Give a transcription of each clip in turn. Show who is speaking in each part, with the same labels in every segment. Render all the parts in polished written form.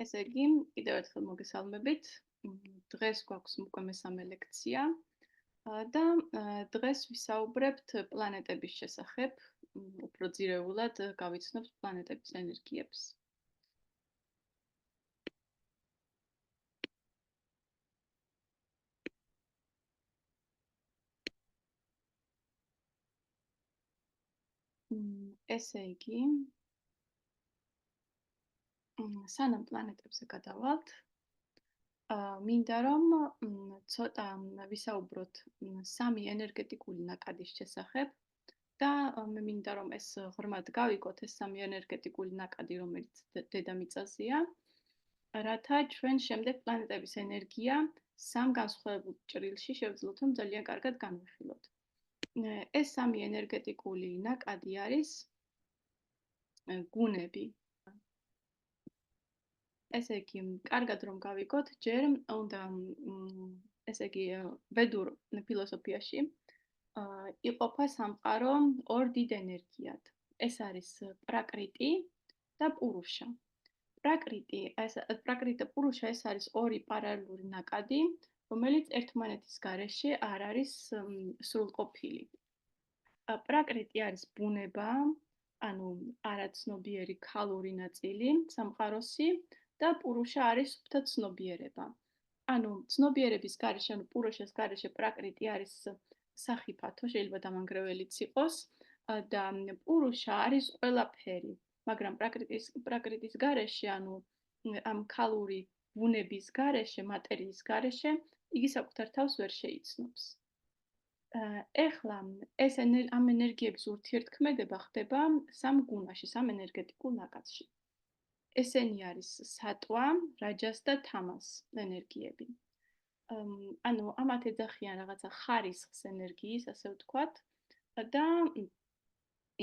Speaker 1: ესე იგი, კიდევ ერთხელ მოგესალმებით. დღეს გვაქვს უკვე მესამე ლექცია და დღეს ვისაუბრებთ პლანეტების შესახებ. უფრო ძირეულად გავიცნობთ პლანეტების ენერგიებს. ესე იგი, სანამ პლანეტებზე გადავალთ, მინდა რომ ცოტა ვისაუბროთ სამი ენერგეტიკული ნაკადის შესახებ და მე მინდა რომ ეს ღრმად გავიგოთ ეს სამი ენერგეტიკული ნაკადი, რომელიც დედამიწაზეა, რათა ჩვენ შემდეგ პლანეტების ენერგია სამ განსხვავებულ ჭრილში შევძლოთ რომ ძალიან კარგად განვიხილოთ. ეს სამი ენერგეტიკული ნაკადი არის გუნები. ესე იგი, კარგად რომ გავიგოთ, ჯერ უნდა ესე იგი, ვედურ ფილოსოფიაში იყოფა სამყარო ორ დიდ ენერგიად. ეს არის პრაკრიტი და პურუშა. პრაკრიტი და პურუშა ეს არის ორი პარალელური ნაკადი, რომელიც ერთმანეთის გარეშე არ არის სრულყოფილი. პრაკრიტი არის ბუნება, ანუ არაცნობიერი ქალური ნაწილი სამყაროსი და პურუშა არის სუფთა ცნობიერება. ანუ ცნობიერების გარეშე, ანუ პურუშას გარეშე პრაკრიტი არის სახიფათო, შეიძლება დამანგრეველიც იყოს და პურუშა არის ყველაფერი, მაგრამ პრაკრიტის გარეშე, ანუ ამ ქალური ბუნების გარეშე, მატერიის გარეშე, იგი საკუთარ თავს ვერ შეიცნობს. ეხლა ეს ამ ენერგიების ურთიერთქმედება ხდება სამ გუნაში, სამ ენერგეტიკულ ნაკადში. ესენი არის სატვა, რაჯას და თამას ენერგიები. ანუ ამათ ეძახიან რაღაცა ხარისხს ენერგიის, ასე ვთქვათ, და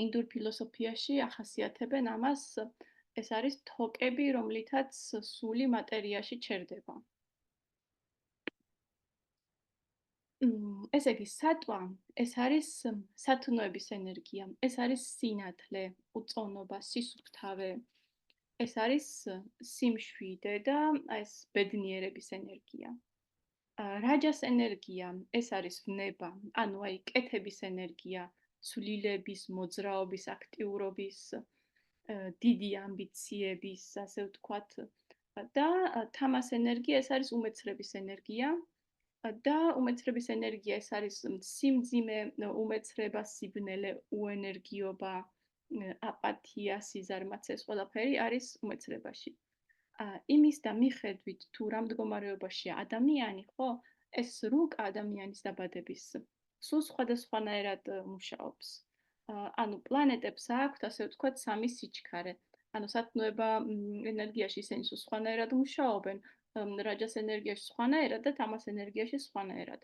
Speaker 1: ინდურ ფილოსოფიაში ახასიათებენ ამას, ეს არის თოკები, რომლითაც სული მატერიაში ჩერდება. ესე იგი, სატვა, ეს არის სათნოების ენერგია, ეს არის სინათლე, უწონობა, სისუფთავე. ეს არის სიმშვიდე და ეს ბედნიერების ენერგია. რაჯას ენერგია, ეს არის ვნება, ანუ აი კეთების ენერგია, ცვლილების, მოძრაობის, აქტიურობის, დიდი ამბიციების, ასე ვთქვათ. და თამას ენერგია, ეს არის უმეცრების ენერგია. და უმეცრების ენერგია ეს არის სიმძიმე, უმეცრება, სიბნელე, უენერგიობა, აპათია, სიზარმაცე, ეს ყველაფერი არის უმეცრებაში. იმის და მიხედვით თუ რა მდგომარეობაშია ადამიანი, ხო, ეს რუკა ადამიანის დაბადების სულ სხვადასხვანაირად მუშაობს. ანუ პლანეტებს აქვთ, ასე ვთქვათ, სამი სიჩქარე. ანუ სათნოება ენერგიაში ისინი სულ სხვანაირად მუშაობენ, რაჯას ენერგიაში სხვანაირად და თამას ენერგიაში სხვანაირად.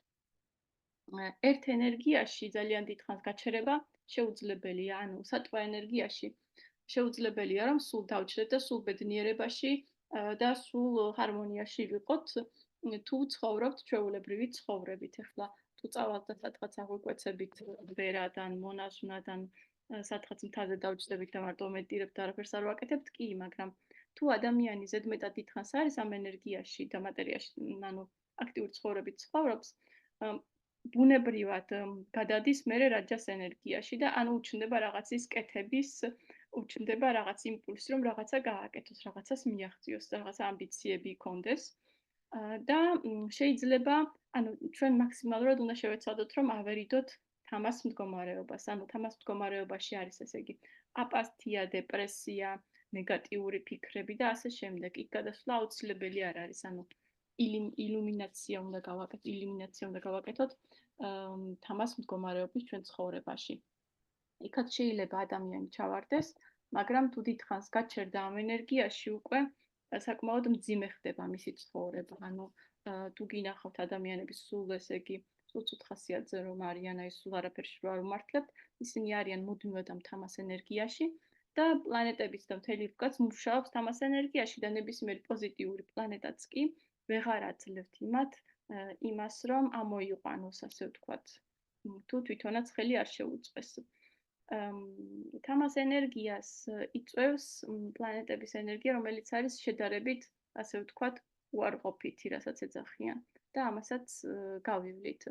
Speaker 1: ერთ ენერგიაში ძალიან დიდხანს გაჩერება შეუძლებელია, ანუ სატვა ენერგიაში შეუძლებელია რომ სულ დავჭრეთ და სულ ბედნიერებაში და სულ ჰარმონიაში ვიყოთ, თუ ცხოვრობთ ჩვეულებრივი ცხოვრებით. ეხლა თუ წავალთ და სადღაც აღვიკვეცებით ვერადან, მონაზვნადან, სადღაც მთაზე დავჭრდებით და მარტო მედიტირებთ და არაფერს არ ვაკეთებთ, კი, მაგრამ თუ ადამიანი ზედმეტად დიდხანს არის ამ ენერგიაში და მატერიაში, ანუ აქტიური ცხოვრებით ცხოვრობს, ბუნებრივად გადადის მერე რაჯას ენერგიაში და ანუ უჩნდება რაღაცის კეთების, უჩნდება რაღაც იმპულსი, რომ რაღაცა გააკეთოს, რაღაცას მიაღწიოს, რაღაცა ამბიციები იქონდეს. და შეიძლება, ანუ ჩვენ მაქსიმალურად უნდა შევეცადოთ, რომ ავერიდოთ თამას მდგომარეობას. ანუ თამას მდგომარეობაში არის ესე იგი აპათია, დეპრესია, ნეგატიური ფიქრები და ასე შემდეგ. იქ გადასვლა აუცილებელი არ არის, ანუ ილუმინაცია უნდა გავაკეთოთ თამას მდგომარეობის ჩვენ ცხოვრებაში. იქაც შეიძლება ადამიანი ჩავარდეს, მაგრამ თუ დიდხანს გაჩერდა ამ ენერგიაში უკვე საკმაოდ მძიმე ხდება მისი ცხოვრება. ანუ თუ გინახავთ ადამიანების სულ ესე იგი სულ ცუდ ხასიათზე რომ არიან, აი სულ არაფერში არ უმართლებთ, ისინი არიან მუდმივად ამ თამას ენერგიაში და პლანეტების და მთელი რუკაც მუშაობს თამას ენერგიაში და ნებისმიერი პოზიტიური პლანეტაც კი ვეღარ აძლევთ იმას, რომ ამოიყვანოს, ასე ვთქვათ, თუ თვითონაც ხელი არ შეუწყეს. თამას ენერგიას იწვევს პლანეტების ენერგია, რომელიც არის შედარებით ასე ვთქვათ, უარყოფითი, რასაც ეძახიან და ამასაც გავივლით.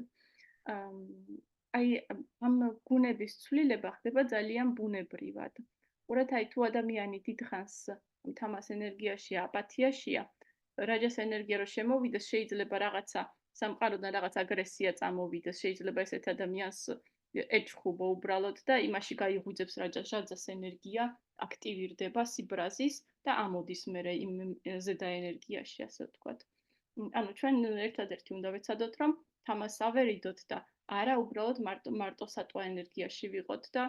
Speaker 1: აი ამ გუნების ცვლილება ხდება ძალიან ბუნებრივად. ყურეთ, აი თუ ადამიანი დიდხანს თამას ენერგიაშია, აპათიაშია, რაჯას ენერგია რო შემოვიდეს, შეიძლება რაღაცა სამყაროდან რაღაც აგრესია წამოვიდეს, შეიძლება ესეთ ადამიანს ეჭხუბო უბრალოდ და იმაში გაიღვიძებს რაჯას ენერგია აქტივირდება სიბრაზის და ამოდის მერე იმ ზედა ენერგიაში, ასე ვთქვათ. ანუ ჩვენ ერთადერთი უნდა ვეცადოთ, რომ თამას ავერიდოთ და არა უბრალოდ მარტო სატყვა ენერგიაში ვიყოთ და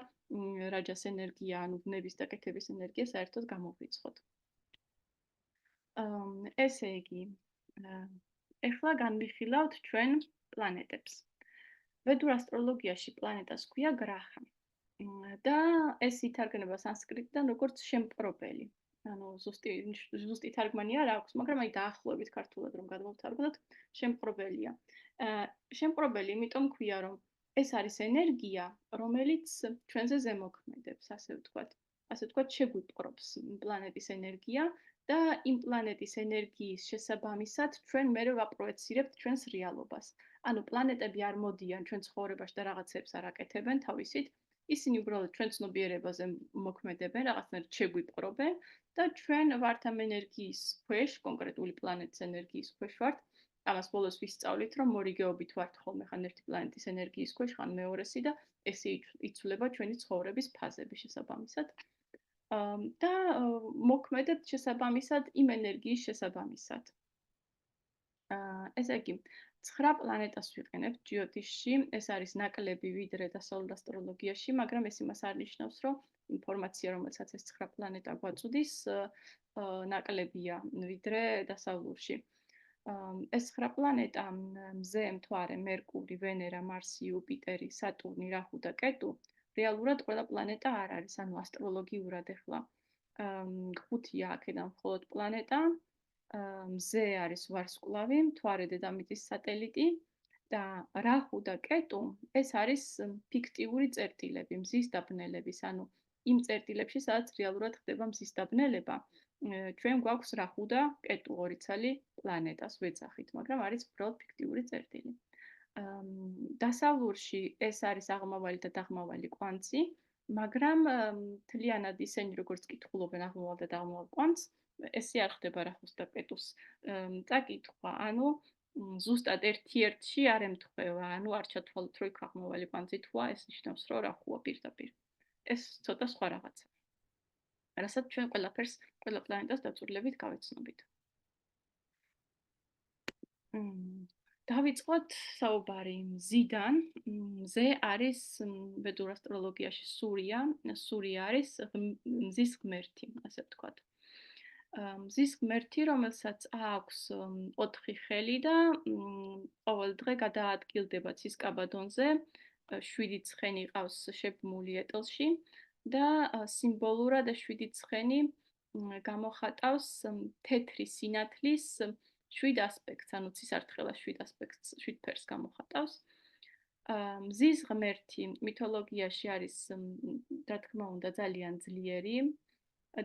Speaker 1: რაჯას ენერგია, ანუ ბნების და კეთების ენერგია საერთოდ გამოვიწყოთ. ესე იგი, ეხლა განვიხილავთ ჩვენ პლანეტებს. ვედურ ასტროლოგიაში პლანეტას ქვია გრაჰა. და ეს ითარგმნება სანსკრიტიდან როგორც შემპრობელი. ანუ ზუსტი თარგმანი არ აქვს, მაგრამ აი დაახლოებით ქართულად რომ გადმოვთარგმნოთ, შემპრობელია. შემპრობელი იმიტომ ქვია, რომ ეს არის ენერგია, რომელიც ჩვენზე ზემოქმედებს, ასე ვთქვათ. ასე ვთქვათ, შეგვიპყრობს პლანეტის ენერგია და იმ პლანეტის ენერგიის შესაბამისად ჩვენ მერე ვაპროეცირებთ ჩვენს რეალობას. ანუ პლანეტები არ მოდიან ჩვენ ცხოვრებაში და რაღაცებს არ აკეთებენ თავისით. ისინი უბრალოდ ჩვენ ცნობიერებაზე მოქმედებენ, რაღაცნაირად შეგვიპყრობენ და ჩვენ ვართ ამ ენერგიის ქვეშ, კონკრეტული პლანეტის ენერგიის ქვეშ ვართ. ამას ბოლოს ვისწავლით, რომ მორიგეობით ვართ ხოლმე ხან ერთი პლანეტის ენერგიის ქვეშ, ხან მეორესი და ესე იცვლება ჩვენი ცხოვრების ფაზები შესაბამისად. და მოქმედებთ შესაბამისად იმ ენერგიის შესაბამისად. ესე იგი, 9 პლანეტას ვიყენებთ ჯიოტიშში, ეს არის ნაკლები ვიდრე დასავლურ ასტროლოგიაში, მაგრამ ეს იმას არ ნიშნავს, რომ ინფორმაცია, რომელსაც ეს 9 პლანეტა გვაწვდის, ნაკლებია ვიდრე დასავლურში. ეს 9 პლანეტა მზე, მთვარე, მერკური, ვენერა, მარსი, იუპიტერი, სატურნი, რაჰუ და კეტუ რეალურად ყველა პლანეტა არ არის, ანუ ასტროლოგიურად ეხლა 5-ია აქედან მხოლოდ პლანეტა. მზე არის ვარსკვლავი, მთვარე დედამიწის სატელიტი და რაჰუ და კეტუ ეს არის ფიქტიური წერტილები, მზის დაბნელების, ანუ იმ წერტილებში, სადაც რეალურად ხდება მზის დაბნელება, ჩვენ გვაქვს რაჰუ და კეტუ ორი ცალი პლანეტას ვეძახით, მაგრამ არის უბრალოდ ფიქტიური წერტილი. დასავლურში ეს არის აღმავალი და დაღმავალი კვანძი, მაგრამ მთლიანად ისინი როგორც კითხულობენ აღმავალ და დაღმავალ კვანძს, ესე არ ხდება რაჰუს და კეტუს წაკითხვა, ანუ ზუსტად ერთ-ერთში არ ემთხვევა, ანუ არ ჩათვალოთ, რომ იქ აღმავალი კვანძი თვა, ეს ნიშნავს, რომ რაჰუა პირდაპირ. ეს ცოტა სხვა რაღაცა. რასაც ჩვენ ყველაფერს, ყველა პლანეტას დაწვრილებით გავეცნობით. დავიწყოთ საუბარი მზიდან. მზე არის ვედურ ასტროლოგიაში სურია. სურია არის მზის ღმერთი, ასე ვთქვათ. მზის ღმერთი, რომელსაც აქვს 4 ხელი და ყოველ დღე გადაადგილდება ცისკაბადონზე, 7 ცხენი ყავს შებმული ეტლში და სიმბოლურად 7 ცხენი გამოხატავს თეთრი სინათლის 7 ასპექტს, ანუ ცისარტყელას 7 ასპექტს, 7 ფერს გამოხატავს. მზის ღმერთი მითოლოგიაში არის, რა თქმა უნდა, ძალიან ძლიერი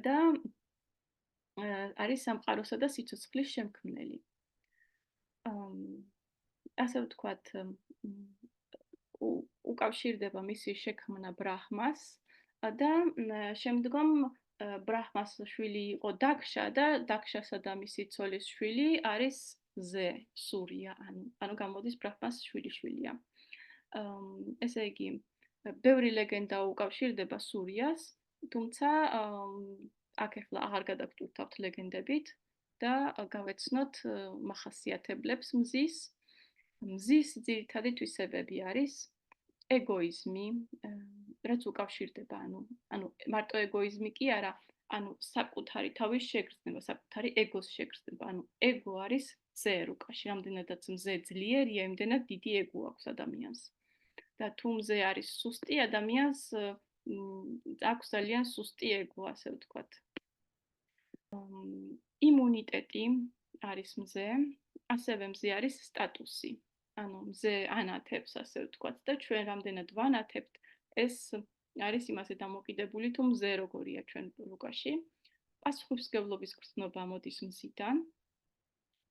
Speaker 1: და არის სამყაროსა და სიცოცხლის შემქმნელი. ასე ვთქვათ, უკავშირდება მისი შექმნა ბრაჰმას და შემდგომ ბრაჰმას შვილი იყო დაქშა და დაქშასა და მისი ცოლის შვილი არის ზე, სურია, ანუ გამოდის ბრაჰმას შვილიშვილია. ესე იგი, ბევრი ლეგენდა უკავშირდება სურიას, თუმცა აქ ახლა აღარ გადაგტვირთავთ ლეგენდებით და გავეცნოთ მახასიათებლებს მზის. მზის ძირითადი თვისებები არის ეგოიზმი, რაც უკავშირდება, ანუ მარტო ეგოიზმი კი არა, ანუ საკუთარი თავის შეგრძნება, საკუთარი ეგოს შეგრძნება, ანუ ეგო არის მზე რუკაში, რამდენადაც მზე ძლიერია, იმდენად დიდი ეგო აქვს ადამიანს. და თუ მზე არის სუსტი, ადამიანს აქვს ძალიან სუსტი ეგო, ასე ვთქვათ. იმუნიტეტი არის მზე, ასევე მზე არის სტატუსი. ანუ მზე ანათებს, ასე ვთქვათ, და ჩვენ რამდენად ვანათებთ, ეს არის იმაზე დამოკიდებული, თუ მზე როგორია ჩვენ რუკაში. პასუხისმგებლობის გრძნობა მოდის მზიდან,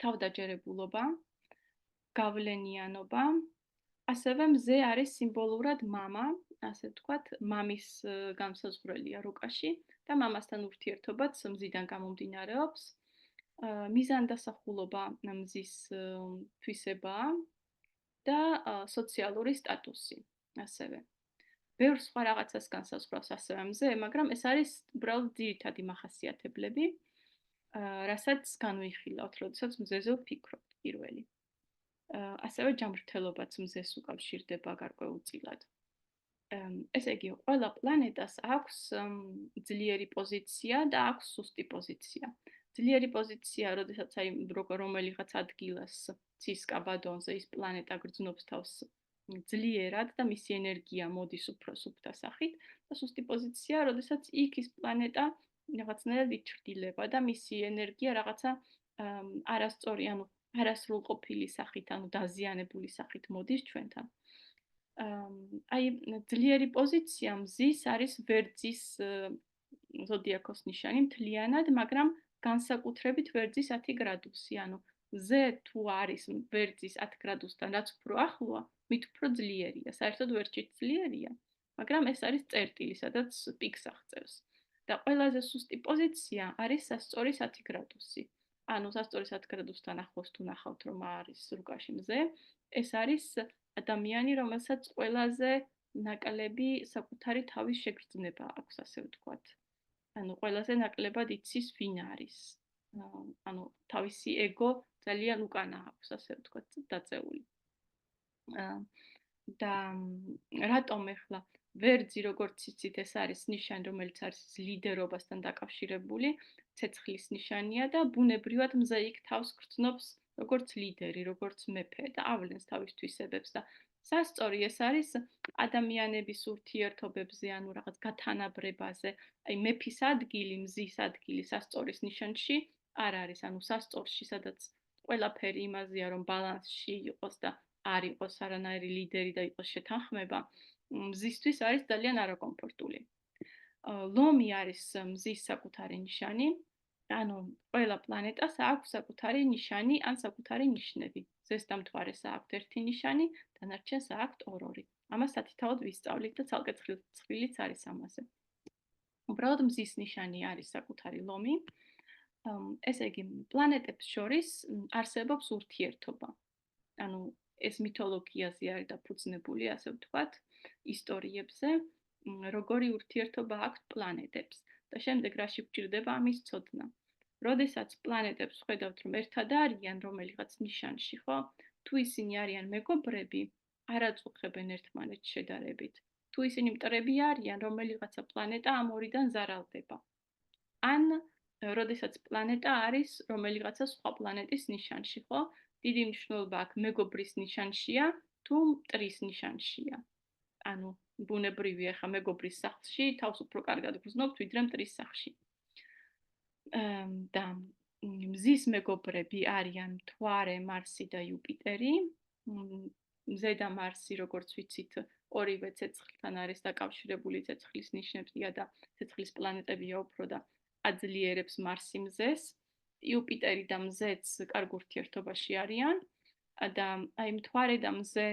Speaker 1: თავდაჯერებულობა, გავლენიანობა, ასევე მზე არის სიმბოლურად მამა, ასე ვთქვათ, მამის განსაზღვრელია რუკაში და მამასთან ურთიერთობაც მზიდან გამომდინარეობს. მიზანდასახულობა მზის თვისებაა და სოციალური სტატუსი ასევე. ბევრ სხვა რაღაცას განსაზღვრავს ასევე მზე, მაგრამ ეს არის უბრალოდ ძირითადი მახასიათებლები, რასაც განვიხილავთ, როდესაც მზეზე ვფიქრობთ პირველი. ასევე ჯანმრთელობაც მზეს უკავშირდება გარკვეულწილად. ესე იგი, ყველა პლანეტას აქვს ძლიერი პოზიცია და აქვს სუსტი პოზიცია. ძლიერი პოზიცია, როდესაც აი რომელიღაც ადგილას ცის კაბადონზე ის პლანეტა გრძნობს თავს ძლიერად და მისი ენერგია მოდის უფრო სუფთა სახით და სუსტი პოზიცია, როდესაც იქ ის პლანეტა რაღაცნაირად იჩრდილება და მისი ენერგია რაღაცა არასწორი, ანუ არასრულყოფილი სახით, ანუ დაზიანებული სახით მოდის ჩვენთან. აი ძლიერი პოზიცია მზის არის ვერძის ზოდიაქოს ნიშანი მთლიანად, მაგრამ განსაკუთრებით ვერძის 10 გრადუსი, ანუ ზე თუ არის ვერძის 10 გრადუსთან რაც უფრო ახლოა, მით უფრო ძლიერია. საერთოდ ვერჯით ძლიერია, მაგრამ ეს არის წერტილი, სადაც პიკს აღწევს. და ყველაზე სუსტი პოზიცია არის სასწორი 10 გრადუსი. ანუ სასწორი 10 გრადუსთან ახლოს თუ ნახავთ, რომ არის რუკაში მზე, ეს არის ადამიანი, რომელსაც ყველაზე ნაკლები საკუთარი თავის შეგრძნება აქვს, ასე ვთქვათ. ანუ ყველაზე ნაკლებად იცის ვინ არის. ანუ თავისი ეგო ძალიან უკანა აქვს, ასე ვთქვათ, დაწეული. და რატომ ახლა ვერძი როგორც იცით ეს არის ნიშანი, რომელიც არის ლიდერობასთან დაკავშირებული, ცეცხლის ნიშანია და ბუნებრივად მზე იქ თავს გრძნობს როგორც ლიდერი, როგორც მეფე და ავლენს თავის თვისებებს და სასწორი ეს არის ადამიანების ურთიერთობებზე, ანუ რაღაც გათანაბრებაზე, აი მეფის ადგილი, მზის ადგილი სასწორის ნიშანში არ არის, ანუ სასწორში, სადაც ყველაფერი იმაზეა, რომ ბალანსში იყოს და არ იყოს არანაირი ლიდერი და იყოს შეთანხმება, მზისთვის არის ძალიან არაკომფორტული. ლომი არის მზის საკუთარი ნიშანი, ანუ ყველა პლანეტას აქვს საკუთარი ნიშანი ან საკუთარი ნიშნები. ზეს და მთვარეს აქვთ ერთი ნიშანი, დანარჩენს აქვთ ორ-ორი. ამას სათითაოდ ვისწავლით და ცალკე ცხრილიც არის ამაზე. უბრალოდ მზის ნიშანი არის საკუთარი ლომი. ესე იგი, პლანეტებს შორის არსებობს ურთიერთობა. ანუ ეს მითოლოგიაზე არის დაფუძნებული, ასე ვთქვათ, ისტორიებზე, როგორი ურთიერთობა აქვს პლანეტებს და შემდეგ რაში გვჭირდება ამის ცოდნა. როდესაც პლანეტებს ხედავთ, რომ ერთად არიან რომელიღაც ნიშანში, ხო? თუ ისინი არიან მეგობრები, არ აწუხებენ ერთმანეთს შედარებით. თუ ისინი მტრები არიან, რომელიღაცა პლანეტა ამ ორიდან ზარალდება. ან როდესაც პლანეტა არის რომელიღაცა სხვა პლანეტის ნიშანში, ხო? დიდი მნიშვნელობა აქვს მეგობრის ნიშანშია თუ მტრის ნიშანშია. ანუ ბუნებრივია ხა მეგობრის სახლში თავს უფრო კარგად გრძნობთ ვიდრე მტრის სახლში. და მზის მეგობრები არიან მთვარე, მარსი და იუპიტერი. მზე და მარსი, როგორც ვიცით, ორივე ცეცხლთან არის დაკავშირებული, ცეცხლის ნიშნებია და ცეცხლის პლანეტებია უფრო და აძლიერებს მარსი მზეს. იუპიტერი და მზეც კარგ ურთიერთობაში არიან და აი მთვარე და მზე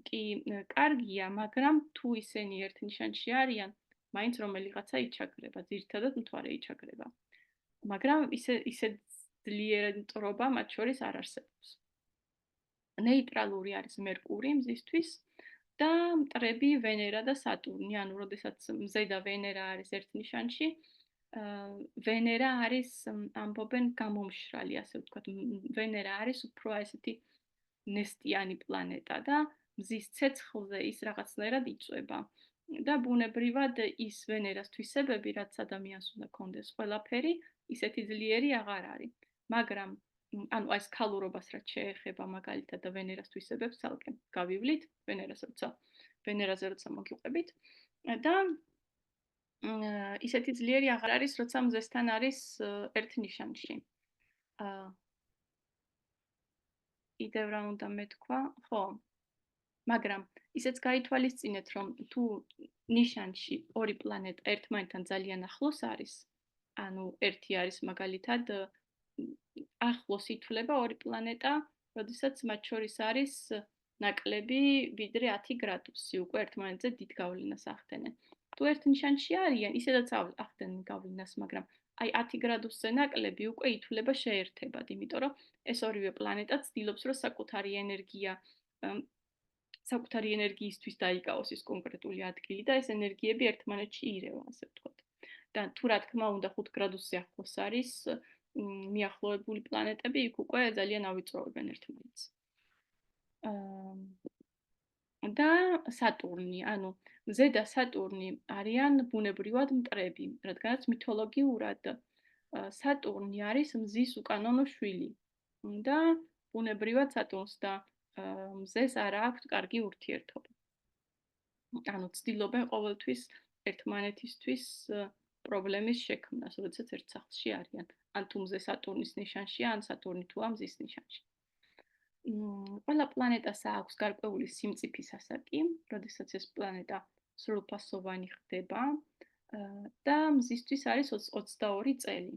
Speaker 1: კი კარგია, მაგრამ თუ ისინი ერთ ნიშანში არიან, მაინც რომელიღაცა იჩაგრება, ძირითადად მთვარე იჩაგრება. მაგრამ ისე ძლიერი მტრობა მათ შორის არ არსებობს. ნეიტრალური არის მერკური მზისთვის და მტრები ვენერა და სატურნი, ანუ როდესაც მზე და ვენერა არის ერთ ნიშანში, ვენერა არის ამბობენ გამომშრალი, ასე ვთქვათ, ვენერა არის უფრო ესეთი ნესტიანი პლანეტა და მზის ცეცხლზე ის რაღაცნაირად იწვება. და ბუნებრივად ის ვენერას თვისებები, რაც ადამიანს უნდა კონდეს ყველაფერი, ისეთი ძლიერი აღარ არის. მაგრამ ანუ ეს ქალურობას რაც შეეხება მაგალითად და ვენერას თვისებებს ცალკე გავივლით, ვენერაზე როცა მოგიყვებით და ისეთი ძლიერი აღარ არის, როცა მზესთან არის ერთ ნიშანში. კიდევ რა უნდა მეთქვა? ხო. მაგრამ ისეც გაითვალისწინეთ, რომ თუ ნიშანში ორი პლანეტა ერთმანეთთან ძალიან ახლოს არის, ანუ ერთი არის მაგალითად ახლოს ითვლება ორი პლანეტა, როდესაც მათ შორის არის ნაკლები ვიდრე 10 გრადუსი, უკვე ერთმანეთზე დიდ გავლენას ახდენენ. თუ ერთ ნიშანში არიან, ისედაც ახდენენ გავლენას, მაგრამ აი 10 გრადუსზე ნაკლები უკვე ითვლება შეერთებად, იმიტომ რომ ეს ორივე პლანეტა ცდილობს, რომ საკუთარი ენერგიისთვის დაიკავოს ის კონკრეტული ადგილი და ეს ენერგიები ერთმანეთში ირევა, ასე ვთქვათ. და თუ რა თქმა უნდა 5 გრადუსზე ახლოს არის მიახლოებული პლანეტები, იქ უკვე ძალიან ავიწროვებენ ერთმანეთს. და სატურნი, ანუ ზედა სატურნი არიან ბუნებრივად მტრები, რადგანაც მითოლოგიურად სატურნი არის მზის უკანონო შვილი. და ბუნებრივად სატურნს და მზეს არ აქვს კარგი ურთიერთობა. ანუ ცდილობენ ყოველთვის ერთმანეთისთვის პრობლემის შექმნას, როდესაც ერთ სახლში არიან. ან თუ მზე სატურნის ნიშანშია, ან სატურნი თუ მზის ნიშანში. ყველა პლანეტას აქვს გარკვეული სიმწიფის ასაკი, როდესაც ეს პლანეტა სრულფასოვანი ხდება და მზისთვის არის 22 წელი.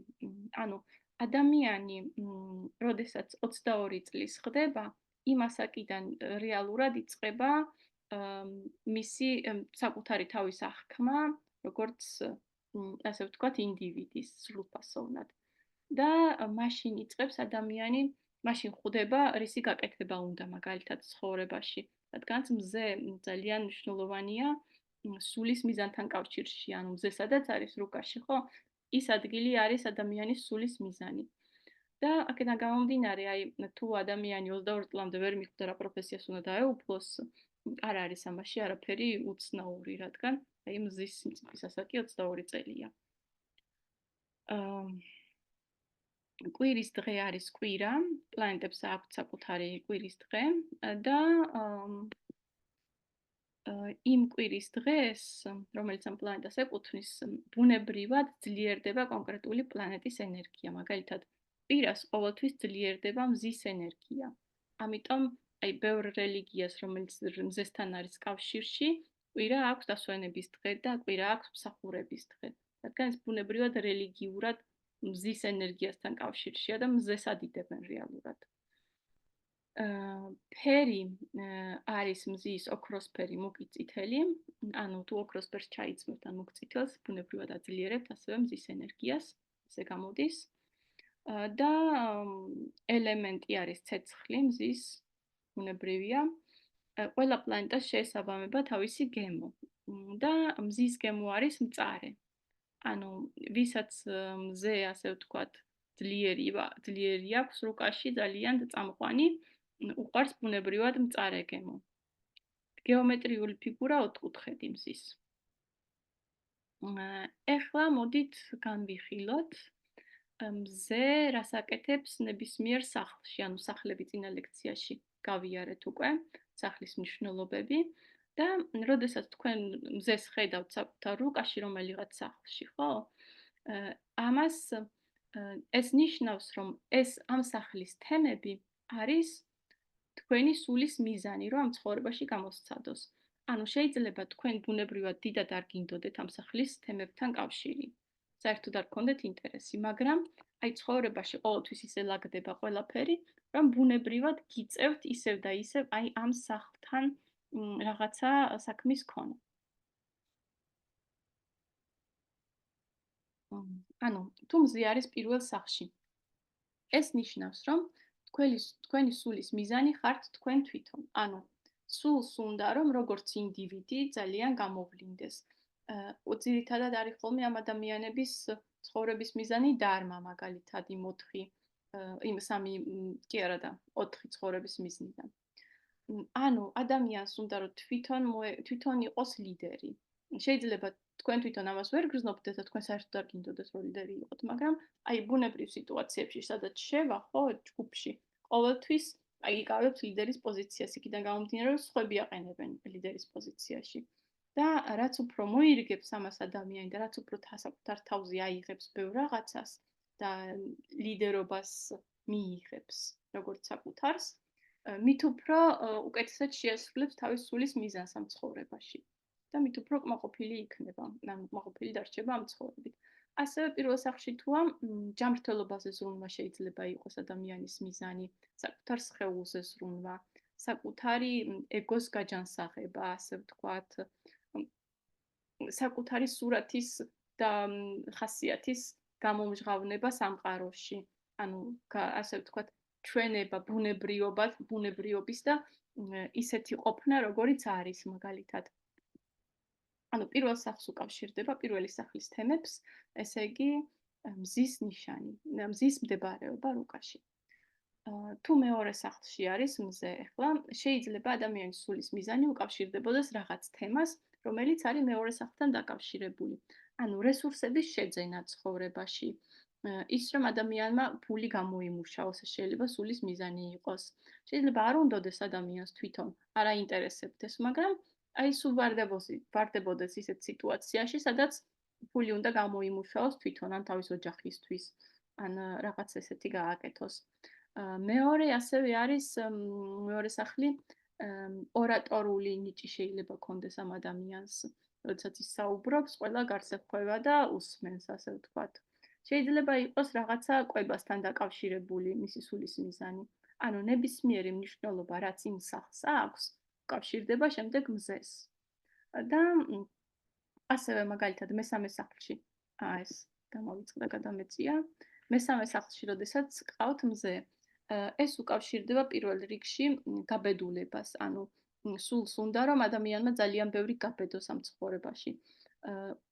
Speaker 1: ანუ ადამიანი, როდესაც 22 წლის ხდება, იმ ასაკიდან რეალურად იწყება მისი საკუთარი თავის აღქმა, როგორც ასე ვთქვათ, ინდივიდის სრულფასოვნად. და მაშინ იწყებს ადამიანი, მაშინ ხვდება რისი გაკეთება უნდა მაგალითად ცხოვრებაში, რადგანაც მზე ძალიან მნიშვნელოვანია სულის მიზანთან კავშირში, ანუ მზე სადაც არის რუკაში, ხო? ის ადგილი არის ადამიანის სულის მიზანი. და აქედან გამომდინარე, აი თუ ადამიანი 22 წლამდე ვერ მიხვდა რა პროფესიას უნდა დაეუფლოს, არ არის ამაში არაფერი უცნაური, რადგან აი მზის სიმწიფის ასაკი 22 წელია. კვირის დღე არის კვირა, პლანეტებს აქვთ საკუთარი კვირის დღე და იმ კვირის დღეს, რომელიც ამ პლანეტას ეკუთვნის, ბუნებრივად ძლიერდება კონკრეტული პლანეტის ენერგია. მაგალითად, კვირას ყოველთვის ძლიერდება მზის ენერგია. ამიტომ აი ბევრ რელიგიას, რომელიც მზესთან არის კავშირში, კვირა აქვს დასვენების დღე და კვირა აქვს მსახურების დღე. რადგან ეს ბუნებრივად რელიგიურად მზის ენერგიასთან კავშირშია და მზეს ადიდებენ რეალურად. ფერი არის მზის ოქროსფერი, მუქი წითელი, ანუ თუ ოქროსფერს ჩაიწმევთ ან მუქ წითელს, ბუნებრივად აძლიერებთ ასევე მზის ენერგიას, ესე გამოდის. და ელემენტი არის ცეცხლი, მზის ბუნებრივია. ყველა პლანეტას შეესაბამება თავისი გემო და მზის გემო არის მწარე. ანუ ვისაც მზე, ასე ვთქვათ, ძლიერი აქვს რუკაში ძალიან წამყვანი, უყვარს ბუნებრივად მწარე გემო. გეომეტრიული ფიგურა ოთხკუთხედი მზის. ეხლა მოდით განვიხილოთ მზე რას აკეთებს ნებისმიერ სახლში, ანუ სახლები წინა ლექციაში გავიარეთ უკვე, სახლის მნიშვნელობები და როდესაც თქვენ მზეს ხედავთ საკუთარ რუკაში რომელიღაც სახლში, ხო? ამას ეს ნიშნავს, რომ ეს ამ სახლის თემები არის თქვენი სულის მიზანი, რომ ამ ცხოვრებაში გამოსცადოს. ანუ შეიძლება თქვენ ბუნებრივად დიდად არ გინდოდეთ ამ სახლის თემებთან კავშირი. საერთოდ არ გქონდეთ ინტერესი, მაგრამ აი ცხოვრებაში ყოველთვის ისე ლაგდება ყველაფერი, რომ ბუნებრივად გიწევთ ისევ და ისევ აი ამ სახლთან რაღაცა საქმის ქონა. ანუ თუ მზე არის პირველ სახლში. ეს ნიშნავს, რომ თქვენი სულის მიზანი ხართ თქვენ თვითონ. ანუ სულს უნდა რომ როგორც ინდივიდი ძალიან გამოვლინდეს. ძირითადად არის ხოლმე ამ ადამიანების ცხოვრების მიზანი დარმა, მაგალითად იმ 4 ცხოვრების მიზნიდან. ანუ ადამიანს უნდა რომ თვითონ იყოს ლიდერი. შეიძლება თქვენ თვითონ ამას ვერ გრძნობთ და თქვენ საერთოდ არ გინდოდეთ რომ ლიდერი იყოთ, მაგრამ აი ბუნებრივ სიტუაციებში, სადაც შევა, ხო, ჯგუფში, ყოველთვის აი იკავებთ ლიდერის პოზიციას, იქიდან გამომდინარე, რომ სხვები აყენებენ ლიდერის პოზიციაში. და რაც უფრო მოირგებს ამას ადამიანი და რაც უფრო საკუთარ თავზე აიღებს ბევრ რაღაცას და ლიდერობას მიიღებს როგორც საკუთარს, მით უფრო უკეთესად შეასრულებს თავის სულის მიზანს ამ ცხოვრებაში და მით უფრო კმაყოფილი იქნება, ანუ კმაყოფილი დარჩება ამ ცხოვრებით. ასევე პირველ სახლში თუა ჯანმრთელობაზე ზრუნვა შეიძლება იყოს ადამიანის მიზანი, საკუთარ სხეულზე ზრუნვა, საკუთარი ეგოს გაჯანსაღება, ასე ვთქვათ, საკუთარი სურათის და ხასიათის გამომჟღავნება სამყაროში. ანუ ასე ვთქვათ, ჩვენება, ბუნებრიობის და ისეთი ყოფნა, როგორიც არის მაგალითად. ანუ პირველ სახლს უკავშირდება პირველი სახლის თემებს, ესე იგი მზის ნიშანი, მზის მდებარეობა რუკაში. თუ მეორე სახლში არის მზე, ახლა შეიძლება ადამიანის სულის მიზანი უკავშირდებოდეს რაღაც თემას, რომელიც არის მეორე სახლთან დაკავშირებული. ანუ რესურსების შეძენა ცხოვრებაში, ის რომ ადამიანმა ფული გამოიმუშაოს, შეიძლება სულის მიზანი იყოს. შეიძლება არ უნდოდეს ადამიანს თვითონ არ აინტერესებდეს, მაგრამ აი სულ ვარდებოდეს ისეთ სიტუაციაში, სადაც ფული უნდა გამოიმუშაოს თვითონ ან თავის ოჯახისთვის, ან რაღაც ესეთი გააკეთოს. მეორე ასევე არის მეორე სახლი ორატორული ნიჭი შეიძლება კონდეს ამ ადამიანს, როდესაც ის საუბრობს, ყველა გარს ეხვევა და უსმენს, ასე ვთქვათ. შეიძლება იყოს რაღაცა კვებასთან დაკავშირებული მისი სულის მიზანი. ანუ ნებისმიერი მნიშვნელობა, რაც იმ სახლს აქვს, უკავშირდება შემდეგ მზეს. და ასევე მაგალითად მესამე სახლში, ეს გამოვიწყდა გადამეწია, მესამე სახლში, როდესაც ყავთ მზე, ეს უკავშირდება პირველ რიგში გაბედულებას, ანუ სულს უნდა რომ ადამიანმა ძალიან ბევრი გაბედოს ამ ცხოვრებაში.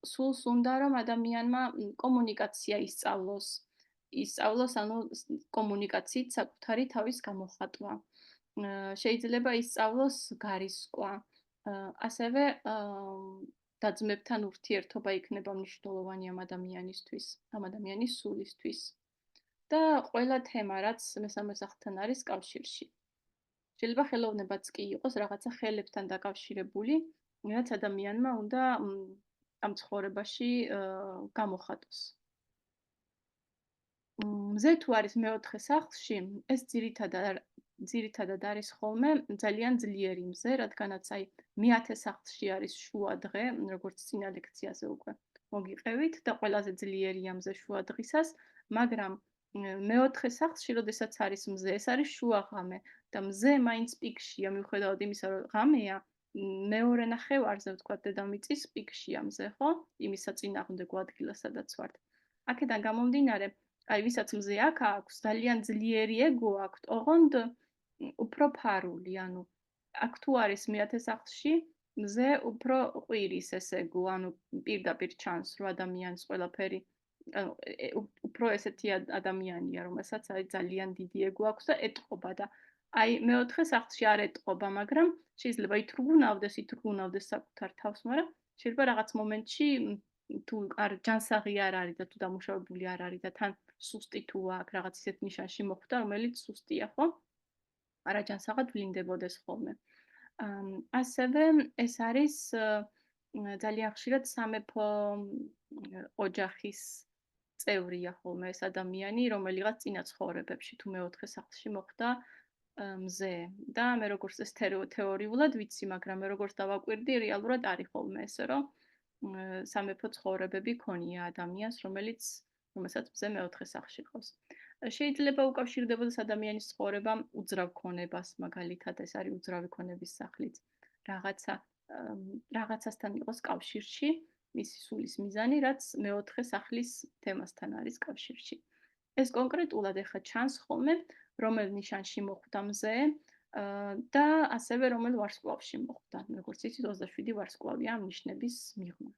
Speaker 1: სულს უნდა რომ ადამიანმა კომუნიკაცია ისწავლოს, ანუ კომუნიკაციით საკუთარი თავის გამოხატვა. შეიძლება ისწავლოს გარისკვა, ასევე დაძმებთან ურთიერთობა იქნება მნიშვნელოვანი ამ ადამიანისთვის, ამ ადამიანის სულისთვის. და ყველა თემა, რაც მესამე სახლთან არის კავშირში. შეიძლება ხელოვნებაც კი იყოს რაღაცა ხელებთან დაკავშირებული, რაც ადამიანმა უნდა ამ ცხოვრებაში გამოხატოს. მზე თუ არის მეოთხე სახლში, ეს ძირითადად არის ხოლმე ძალიან ძლიერი მზე, რადგანაც აი მე-10 სახლში არის შუა დღე, როგორც წინა ლექციაზე უკვე მოგიყევით და ყველაზე ძლიერია მზე შუა დღისას, მაგრამ მეოთხე სახლში, როდესაც არის მზე, ეს არის შუაღამე და მზე მაინც პიკშია, მიუხედავად იმისა, რომ ღამეა, მეორე ნახევარზე, ვთქვათ, დედამიწის პიკშია მზე, ხო? იმის საწინააღმდეგო ადგილას, სადაც ვართ. აქედან გამომდინარე, აი ვისაც მზე აქვს, ძალიან ძლიერი ეგო აქვთ, ოღონდ უფრო ფარული, ანუ აქ თუ არის მე-10 სახლში, მზე უფრო ყვირის ეს ეგო, ანუ პირდაპირ ჩანს, რომ ადამიანს ყველაფერი უფრო ესეთი ადამიანია, რომელსაც აი ძალიან დიდი ეგო აქვს და ეტყობა და აი მეოთხე სახლში არ ეტყობა, მაგრამ შეიძლება ითრგუნავდეს საკუთარ თავს, მაგრამ შეიძლება რაღაც მომენტში თუ ჯანსაღი არ არის და თუ დამუშავებული არ არის და თან სუსტი თუ აქვს რაღაც ისეთ ნიშანში მოხვდა, რომელიც სუსტია, ხო? არაჯანსაღად ვლინდებოდეს ხოლმე. ასევე ეს არის ძალიან ხშირად სამეფო ოჯახის წევრია ხოლმე ეს ადამიანი, რომელიღაც წინა ცხოვრებებში თუ მეოთხე სახლში მოხვდა მზე და მე როგორც ეს თეორიულად ვიცი, მაგრამ მე როგორც დავაკვირდი, რეალურად არის ხოლმე ესე, რომ სამეფო ცხოვრებები ქონია ადამიანს, რომელსაც მზე მეოთხე სახლში ყავს. შეიძლება უკავშირდებოდეს ადამიანის ცხოვრება უძრავ ქონებას, მაგალითად, ეს არის უძრავი ქონების სახლიც. რაღაცასთან იყოს კავშირში, მისი სულის მიზანი, რაც მეოთხე სახლის თემასთან არის კავშირში. ეს კონკრეტულად ახლა ჩანს ხოლმე, რომელ ნიშანში მოხვდა მზე და ასევე რომელ ვარსკვლავში მოხვდა. როგორც იცით, 27 ვარსკვლავია ამ ნიშნების მიღმა.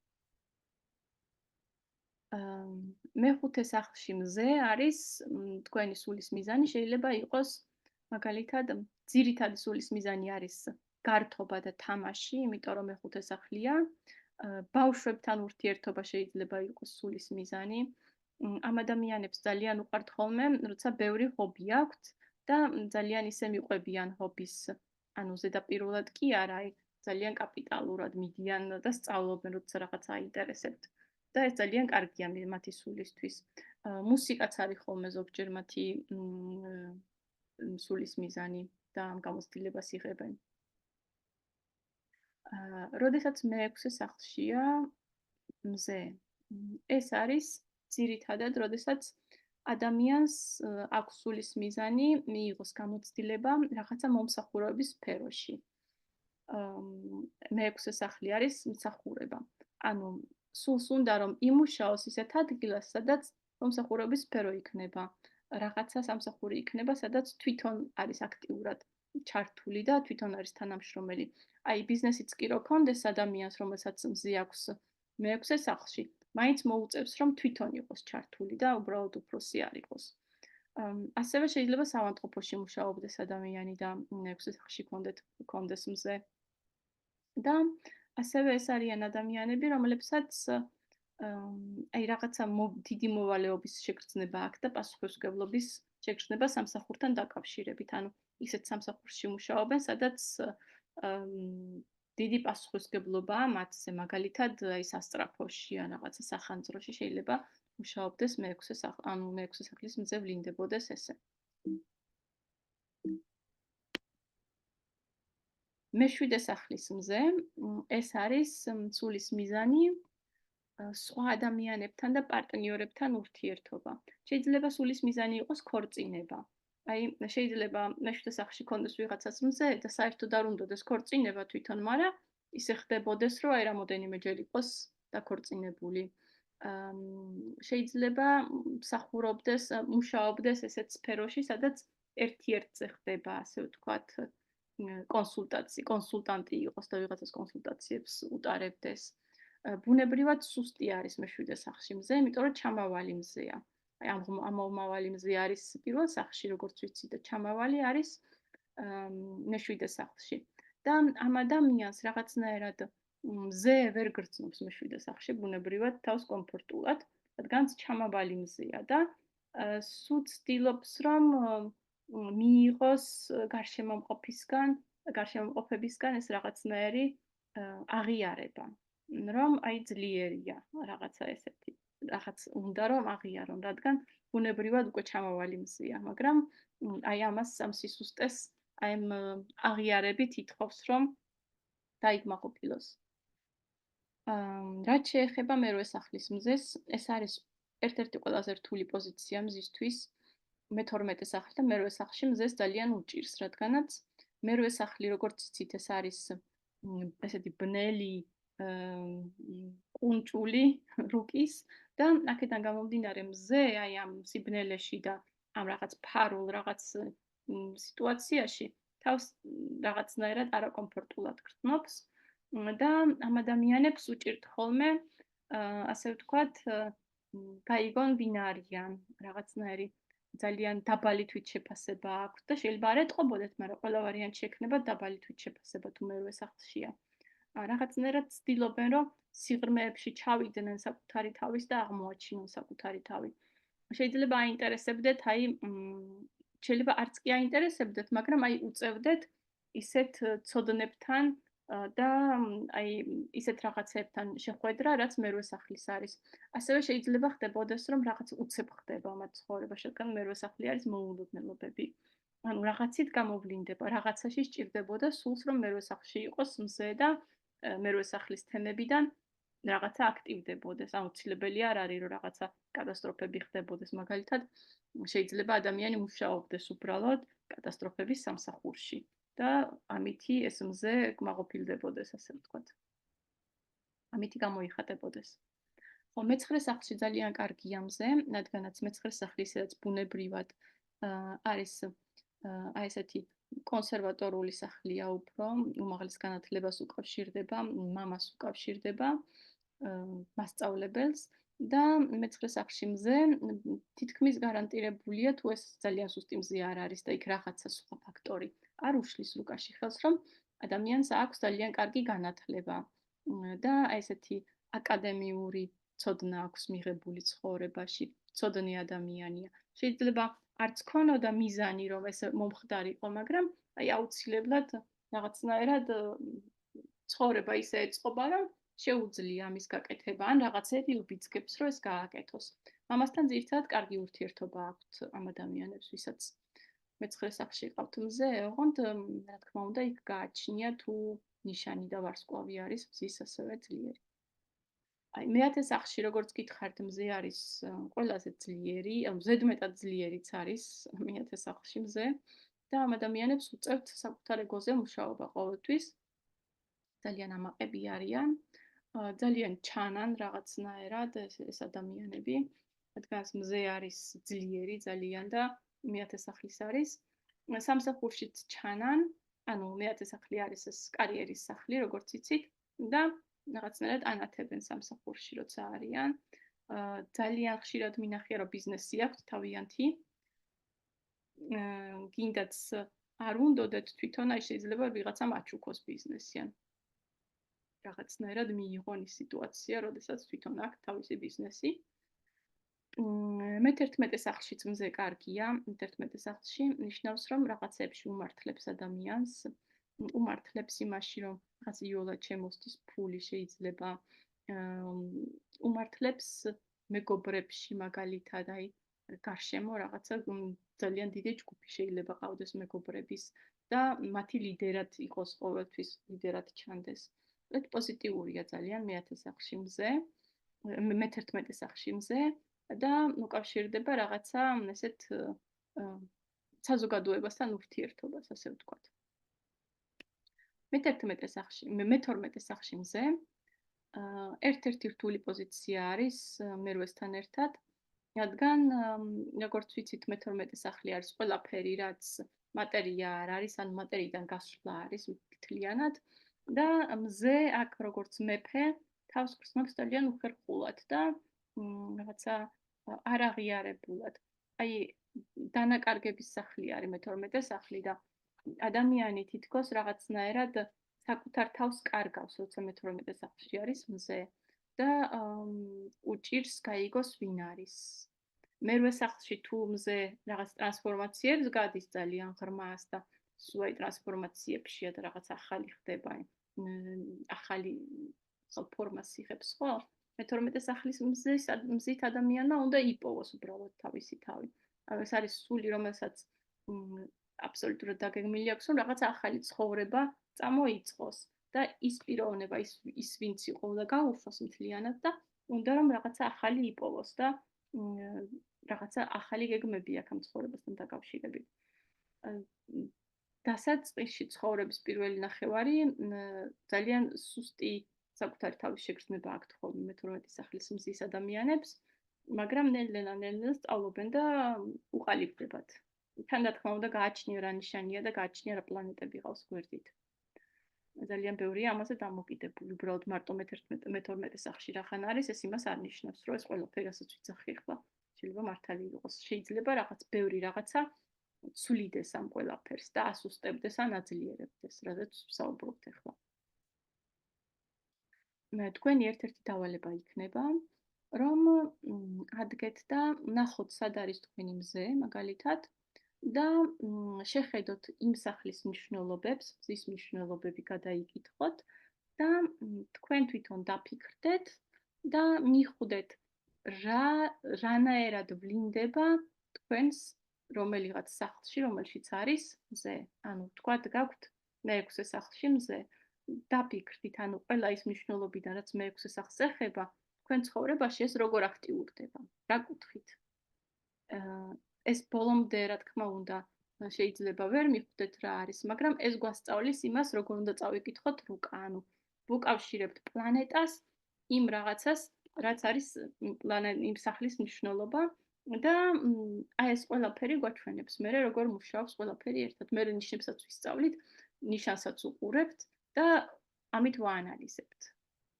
Speaker 1: მეხუთე სახლში მზე არის თქვენი სულის მიზანი, შეიძლება იყოს მაგალითად ძირითადი სულის მიზანი არის გართობა და თამაში, იმიტომ რომ მეხუთე სახლია. ბავშვებთან ურთიერთობა შეიძლება იყოს სულის მიზანი. ამ ადამიანებს ძალიან უყვართ ხოლმე, როცა ბევრი ჰობი აქვთ და ძალიან ისე მიყვებიან ჰობის. ანუ ზედაპირულად კი არა, ძალიან კაპიტალურად მიდიან და სწავლობენ, როცა რაღაცა აინტერესებთ. და ეს ძალიან კარგია მათი სულისთვის. მუსიკაც არის ხოლმე ზოგჯერ მათი სულის მიზანი და ამ გამოცდილებას იღებენ. როდესაც მე-6 სახლშია მზე, ეს არის ძირითადად, როდესაც ადამიანს აქვს სულის მიზანი მიიღოს გამოცდილება რაღაცა მომსახურების სფეროში. მეექვსე სახლი არის მსახურება. ანუ სულს უნდა რომ იმუშაოს ისეთ ადგილას, სადაც მომსახურების სფერო იქნება. რაღაცა სამსახური იქნება, სადაც თვითონ არის აქტიურად ჩართული და თვითონ არის თანამშრომელი. აი ბიზნესიც კი რო ქონდეს ადამიანს, რომელსაც მზე აქვს მეექვსე სახლში, მაინც მოუწევს რომ თვითონ იყოს ჩართული და უბრალოდ უფროსი არ იყოს. ასევე შეიძლება საავადმყოფოში მუშაობდეს ადამიანი და მეექვსე სახლში ქონდეს მზე. და ასევე ეს არიან ადამიანები, რომლებსაც აი რაღაცა დიდი მოვალეობის შეგრძნება აქვს და პასუხისმგებლობის შეგრძნება სამსახურთან დაკავშირებით. ანუ ისეთ სამსახურში მუშაობენ, სადაც დიდი პასუხისმგებლობაა მათზე, მაგალითად, აი სასწრაფოში ან რაღაცა სახანძროში შეიძლება მუშაობდეს მეექვსე სახლის მზე ვლინდებოდეს ესე. მეშვიდე სახლის მზე ეს არის სულის მიზანი სხვა ადამიანებთან და პარტნიორებთან ურთიერთობა. შეიძლება სულის მიზანი იყოს ქორწინება. აი შეიძლება მეშვიდე სახლში ქონდეს ვიღაცას მზე და საერთოდ არ უნდადეს ქორწინება თვითონ, მაგრამ ისე ხდებოდეს, რომ აი რამოდენიმე ჯერ იყოს დაქორწინებული. შეიძლება მსახურობდეს, მუშაობდეს ესეთ სფეროში, სადაც ერთ-ერთზე ხდება, ასე ვთქვათ, კონსულტანტი იყოს და ვიღაცას კონსულტაციებს უტარებდეს. ბუნებრივად სუსტი არის მეშვიდე სახლში მზე, იმიტომ რომ ჩამავალი მზეა. აი ამომავალი მზე არის პირველ სახლში, როგორც ვიცი და ჩამავალი არის მეშვიდე სახლში. და ამ ადამიანს რაღაცნაირად მზე ვერ გრძნობს მეშვიდე სახლში, ბუნებრივად თავს კომფორტულად, რადგანაც ჩამავალი მზეა და სულ ცდილობს რომ მიიღოს გარშემოყოფებისგან ეს რაღაცნაირი აღიარება. რომ აი ძლიერია რაღაცა ესეთი, რაღაც უნდა რომ აღიარონ, რადგან ბუნებრივად უკვე ჩამავალი მზეა, მაგრამ აი ამას ამ სისუსტეს აი ამ აღიარებით ითხოვს რომ დაიკმაყოფილოს. რაც შეეხება მერვე სახლის მზეს, ეს არის ერთ-ერთი ყველაზე რთული პოზიცია მზისთვის. მე-12 სახლი და მერვე სახლში მზეს ძალიან უჭირს, რადგანაც მერვე სახლი, როგორც იცით, ეს არის ესეთი ბნელი კუნჭული რუკის და აქედან გამომდინარე მზე აი ამ სიბნელეში და ამ რაღაც ფარულ რაღაც სიტუაციაში თავს რაღაცნაირად არაკომფორტულად გრძნობს და ამ ადამიანებს უჭირთ ხოლმე ასე ვთქვათ გაიგონ ვინ არიან, რაღაცნაირი ძალიან დაბალი თვითშეფასება აქვს და შეიძლება არ ეტყობოდეთ, მაგრამ ყველა ვარიანტი შეექმნება დაბალი თვითშეფასება თუ მერვე სახლშია. რაღაცნაირად ცდილობენ, რომ სიღრმეებში ჩავიდნენ საკუთარი თავის და აღმოაჩინონ საკუთარი თავი. შეიძლება აინტერესებდეთ, შეიძლება არც კი აინტერესებდეთ, მაგრამ აი უწევდეთ ისეთ ცოდნებთან და აი ისეთ რაღაცებთან შეხვედრა, რაც მერვე სახლის არის. ასევე შეიძლება ხდებოდეს, რომ რაღაც უცებ ხდება მათ ცხოვრებაში, რადგან მერვე სახლი არის მოულოდნელობები. ანუ რაღაცით გამოვლინდება, რაღაცაში სჭირდებოდა სულს, რომ მერვე სახლში იყოს მზე და მერვე სახლის თემებიდან რაღაცა აქტივდებოდეს. აუცილებელი არ არის, რომ რაღაცა კატასტროფები ხდებოდეს. მაგალითად, შეიძლება ადამიანი მუშაობდეს უბრალოდ კატასტროფების სამსახურში და ამითი ეს მზე კმაყოფილდებოდეს, ასე ვთქვათ. ამითი გამოიხატებოდეს. ხო, მე-9 სახლში ძალიან კარგია მზე, რადგანაც მე-9 სახლი ისედაც ბუნებრივად არის აი ესეთი კონსერვატორული სახლია უფრო, უმაღლეს განათლებას უკავშირდება, მამას უკავშირდება, მასწავლებელს და მე-9 სახლში მზე თითქმის გარანტირებულია, თუ ეს ძალიან სუსტი მზე არ არის და იქ რაღაცა სხვა ფაქტორი არ უშლის რუკაში ხელს, რომ ადამიანს აქვს ძალიან კარგი განათლება და აი ესეთი აკადემიური ცოდნა აქვს მიღებული ცხოვრებაში, ცოდნე ადამიანია. შეიძლება არც ქონოდა მიზანი, რომ ეს მომხდარიყო, მაგრამ აი აუცილებლად რაღაცნაირად ცხოვრება ისე ეწყობა, რომ შეუძლია ამის გაკეთება, ან რაღაცები უბიძგებს, რომ ეს გააკეთოს. ამასთან ძირითადად კარგი ურთიერთობა აქვთ ამ ადამიანებს, ვისაც მე-9 სახლში ყავთ მზე, ოღონდ რა თქმა უნდა, იქ გააჩნია თუ ნიშანი და ვარსკვლავი არის მზის ასევე ძლიერი. აი მეათე სახლში როგორც გითხარით მზე არის ყველაზე ძლიერი, ზედმეტად ძლიერიც არის მეათე სახლში მზე და ამ ადამიანებს უწევთ საკუთარ ეგოზე მუშაობა ყოველთვის. ძალიან ამაყები არიან, ძალიან ჩანან რაღაცნაირად ეს ადამიანები, რადგან მზე არის ძლიერი ძალიან და მეათე სახლის არის. სამსახურშიც ჩანან, ანუ მეათე სახლი არის ეს კარიერის სახლი, როგორც იცით და რაღაცნაირად ანათებენ სამსახურში, როცა არიან. ძალიან ხშირად მინახია, რომ ბიზნესი აქვთ თავიანთი. გინდაც არ უნდოდეთ თვითონ, აი შეიძლება ვიღაცამ აჩუქოს ბიზნესი, ან რაღაცნაირად მიიღონ ის სიტუაცია, როდესაც თვითონ აქვს თავისი ბიზნესი. მე-11 სახლშიც მზე კარგია, მე-11 სახლში ნიშნავს, რომ რაღაცებში უმართლებს ადამიანს, უმართლებს იმაში, რომ რაღაც იოლად შემოსდის ფული შეიძლება, უმართლებს მეგობრებში მაგალითად, აი გარშემო რაღაცა ძალიან დიდი ჯგუფი შეიძლება ყავდეს მეგობრების და მათი ლიდერად იყოს ყოველთვის, ლიდერად ჩანდეს. ეს პოზიტიურია ძალიან მე-10 სახლში მზე, მე-11 სახლში მზე და უკავშირდება რაღაცა ესეთ საზოგადოებასთან ურთიერთობას, ასე ვთქვათ. მე-11 სახლში, მე-12 სახლში მზე ერთ-ერთი რთული პოზიცია არის მერვესთან ერთად, რადგან როგორც ვიცით, მე-12 სახლი არის ყველაფერი, რაც მატერია არ არის, ან მატერიიდან გასვლა არის მთლიანად და მზე აქ როგორც მეფე თავს გრძნობს ძალიან უხერხულად და რაღაცა არ აღიარებულად. აი დანაკარგების სახლი არის მე-12 სახლი და ადამიანი თითქოს რაღაცნაირად საკუთარ თავს კარგავს, როცა მე-12 სახლში არის მზე და უჭირს გაიგოს ვინ არის. მერვე სახლში თუ მზე რაღაც ტრანსფორმაციებს გადის ძალიან ღრმას და სულ აი ტრანსფორმაციებშია და რაღაც ახალი ხდება, ახალი ფორმას იღებს, ხო? მე-12 სახლის მზით ადამიანმა უნდა იპოვოს უბრალოდ თავისი თავი. ეს არის სული, რომელსაც აბსოლუტურად დაგეგმილი აქვს, რომ რაღაც ახალი ცხოვრება წამოიწყოს და ის პიროვნება, ის ვინც იყო, უნდა გაუშვას მთლიანად და უნდა რომ რაღაცა ახალი იპოვოს და რაღაცა ახალი გეგმები აქვს ამ ცხოვრებასთან დაკავშირებით. დასაწყისში ცხოვრების პირველი ნახევარი ძალიან სუსტი საკუთარი თავის შეგრძნება აქვთ ხოლმე მე-12 სახლის მზის ადამიანებს, მაგრამ ნელ-ნელა სწავლობენ და უყალიბდებათ. თან რა თქმა უნდა გააჩნია რა ნიშანია და გააჩნია რა პლანეტები ყავს გვერდით. ძალიან ბევრია ამაზე დამოკიდებული, უბრალოდ მარტო მე-12 სახლში რახან არის, ეს იმას არ ნიშნავს, რომ ეს ყველაფერი რასაც ვიცახი ახლა, შეიძლება მართალი იყოს. შეიძლება რაღაც ბევრი რაღაცა ცვლიდეს ამ ყველაფერს და ასუსტებდეს ან აძლიერებდეს, რადგან ვსაუბრობთ ახლა. თქვენი ერთ-ერთი დავალება იქნება, რომ ადგეთ და ნახოთ სად არის თქვენი მზე, მაგალითად, და შეხედოთ იმ სახლის მნიშვნელობებს, მზის მნიშვნელობები გადაიკითხოთ და თქვენ თვითონ დაფიქრდეთ და მიხვდეთ რანაირად ვლინდება თქვენს რომელიღაც სახლში, რომელშიც არის მზე. ანუ თქვათ გაქვთ მე-6 სახლში მზე. დაფიქრდით, ანუ ყველა ის მნიშვნელობიდან, რაც მე-6 სახლს ეხება, თქვენ ცხოვრებაში ეს როგორ აქტიურდება? რა კუთხით? ეს ბოლომდე, რა თქმა უნდა, შეიძლება ვერ მიხვდეთ რა არის, მაგრამ ეს გვასწავლის იმას, როგორ უნდა წავიკითხოთ რუკა, ანუ ვუკავშირებთ პლანეტას იმ რაღაცას, რაც არის იმ სახლის მნიშვნელობა და აი ეს ყველაფერი გვაჩვენებს, მე როგორ მუშაობს ყველაფერი ერთად. მე ნიშნებსაც ვისწავლით, ნიშანსაც უყურებთ და ამით ვაანალიზებთ.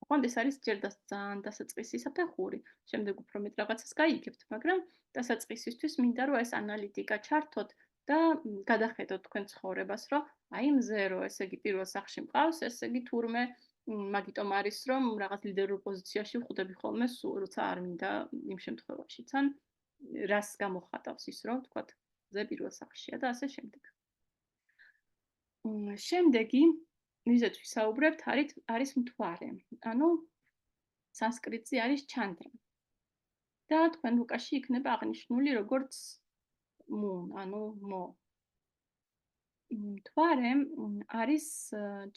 Speaker 1: ოღონდ ეს არის ჯერ ძალიან დასაწყისი საფეხური, შემდეგ უფრო მეტ რაღაცას გაიგებთ, მაგრამ დასაწყისისთვის მინდა რომ ეს ანალიტიკა ჩართოთ და გადახედოთ თქვენ ცხოვრებას, რომ აი მზე რო ესე იგი პირველ სახში მყავს, ესე იგი თურმე მაგიტომ არის რომ რაღაც ლიდერულ პოზიციაში ვხვდები ხოლმე სულ როცა არ მინდა იმ შემთხვევაშიც, ან რას გამოხატავს ის რომ თქვათ მზე პირველ სახშია და ასე შემდეგ. შემდეგი ვიზეთ ვისაუბრებთ არის მთვარე. ანუ სანსკრიტზე არის ჩანდრა. და თქვენ რუკაში იქნება აღნიშნული როგორც moon, ანუ mo. მთვარე არის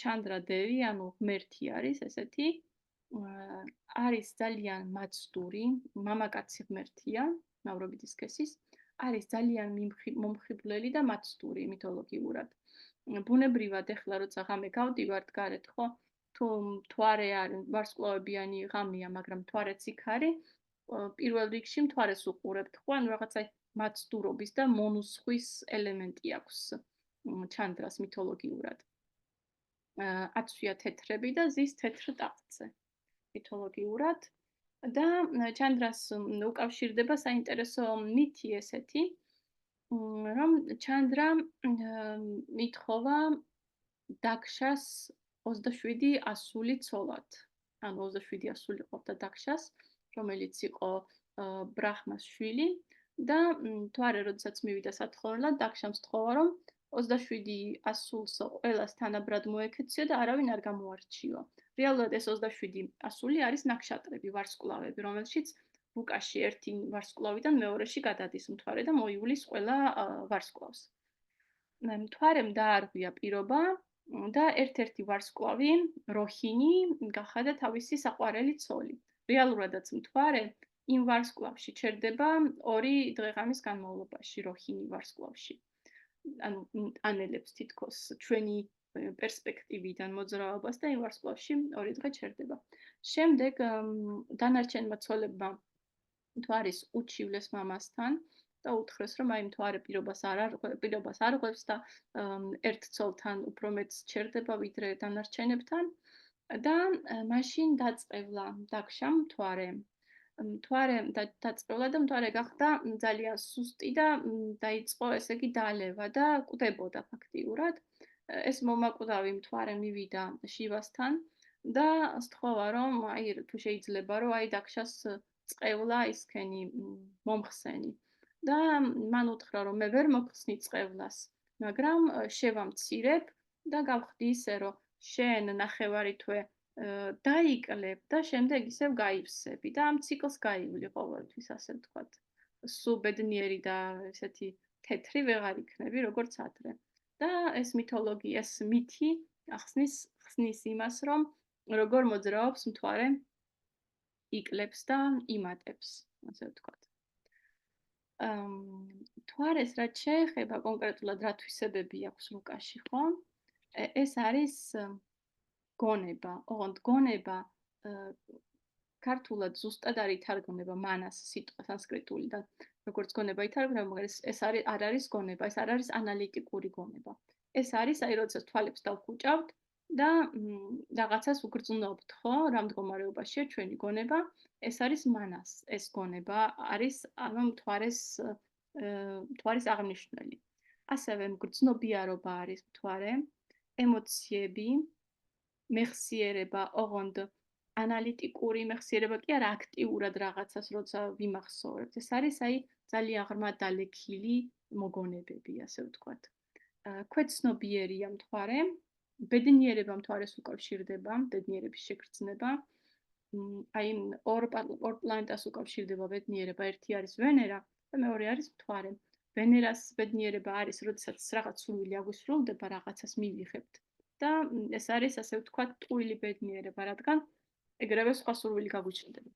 Speaker 1: ჩანდრა დევი, ანუ ღმერთი არის ესეთი არის ძალიან მაცდური, მამაკაცი ღმერთია, მავრობითი სქესის, არის ძალიან მომხიბვლელი და მაცდური მითოლოგიურად. ბუნებრივად ეხლა როცა ღამე გავდივართ გარეთ, ხო, თუ მთვარე ვარსკვლავებიანი ღამეა, მაგრამ მთვარეც იქ არის, პირველ რიგში მთვარეს უყურებთ, ხო, ანუ რაღაცა მაცდურობის და მონუსხვის ელემენტი აქვს ჩანდრას მითოლოგიურად. აცვია თეთრები და ზის თეთრ ტახტზე მითოლოგიურად და ჩანდრას უკავშირდება საინტერესო მითი ესეთი, რომ ჩანდრა ითხოვა დაქშას 27 ასული ცოლად. ანუ 27 ასული ყოფდა დაქშას, რომელიც იყო ბრაჰმას შვილი და მთვარე როდესაც მივიდა სათხოველად, დაქშამ სთხოვა, რომ 27 ასულს ყველას თანაბრად მოექციო და არავინ არ გამოარჩიო. რეალურად ეს 27 ასული არის ნაქშატრები, ვარსკვლავები, რომელშიც ბუკაში ერთი ვარსკვლავიდან მეორეში გადადის მთვარე და მოივლის ყველა ვარსკვლავს. მთვარემ დაარღვია პირობა და ერთ-ერთი ვარსკვლავი, როჰინი, გახადა თავისი საყვარელი ცოლი. რეალურადაც მთვარე იმ ვარსკვლავში ჩერდება 2 დღე-ღამის განმავლობაში, როჰინი ვარსკვლავში. ანუ ანელებს თითქოს ჩვენი პერსპექტივიდან მოძრაობას და იმ ვარსკვლავში 2 დღე ჩერდება. შემდეგ დანარჩენმა ცოლებმა მთვარის უჩივლეს მამასთან და უთხრეს, რომ აი მთვარე პირობას არ ღვევს და ერთ ცოლთან უფრო მეც ჩერდება ვიდრე დანარჩენებთან და მაშინ დაწყევლა დაქშამ მთვარე. მთვარე დაწყევლა და მთვარე გახდა ძალიან სუსტი და დაიწყო ესე იგი დალევა და კვდებოდა ფაქტიურად. ეს მომაკვდავი მთვარე მივიდა შივასთან და სთხოვა, რომ აი თუ შეიძლება რომ აი დაქშას წყევლა ისქენი მომხსენი. და მან უთხრა, რომ მე ვერ მოგხსნი წყევლას, მაგრამ შევამცირებ და გავხდი ისე, რომ შენ ნახევარი თვე დაიკლებ და შემდეგ ისევ გაივსები და ამ ციკლს გაივლი ყოველთვის, ასე ვთქვათ. სულ ბედნიერი და ესეთი თეთრი ვეღარ იქნები, როგორც ადრე. და ეს მითოლოგია, ეს მითი ხსნის იმას, რომ როგორ მოძრაობს მთვარე იკლებს და იმატებს, ასე ვთქვათ. მთვარეს რაც შეეხება კონკრეტულად რა თვისებები აქვს რუკაში, ხო? ეს არის გონება, ოღონდ გონება ქართულად ზუსტად არ ითარგმნება მანას სიტყვა სანსკრიტულიდან. როგორც გონება ითარგმნება, მაგრამ ეს არ არის გონება, ეს არ არის ანალიტიკური გონება. ეს არის, აი, როდესაც თვალებს დავხუჭავთ და რაღაცას უგრძნობთ, ხო? რა მდგომარეობაშია ჩვენი გონება? ეს არის მანას, ეს გონება არის, ანუ მთვარის აღნიშნული. ასევე მგრძნობიარობა არის მთვარე, ემოციები, მეხსიერება, ოღონდ ანალიტიკური მეხსიერება კი არა, აქტიურად რაღაცას როცა ვიმახსოვრებთ. ეს არის აი ძალიან ღრმა დალექილი მოგონებები, ასე ვთქვათ. ქვეცნობიერია მთვარე, ბედნიერება მთვარეს უკავშირდება, ბედნიერების შეგრძნება. აი ორ პლანეტას უკავშირდება ბედნიერება, ერთი არის ვენერა და მეორე არის მთვარე. ვენერას ბედნიერება არის, როდესაც რაღაც სურვილი აგვისრულდება, რაღაცას მივიღებთ. და ეს არის, ასე ვთქვათ, ტყუილი ბედნიერება, რადგან ეგრევე სხვა სურვილი გაგვიჩნდება.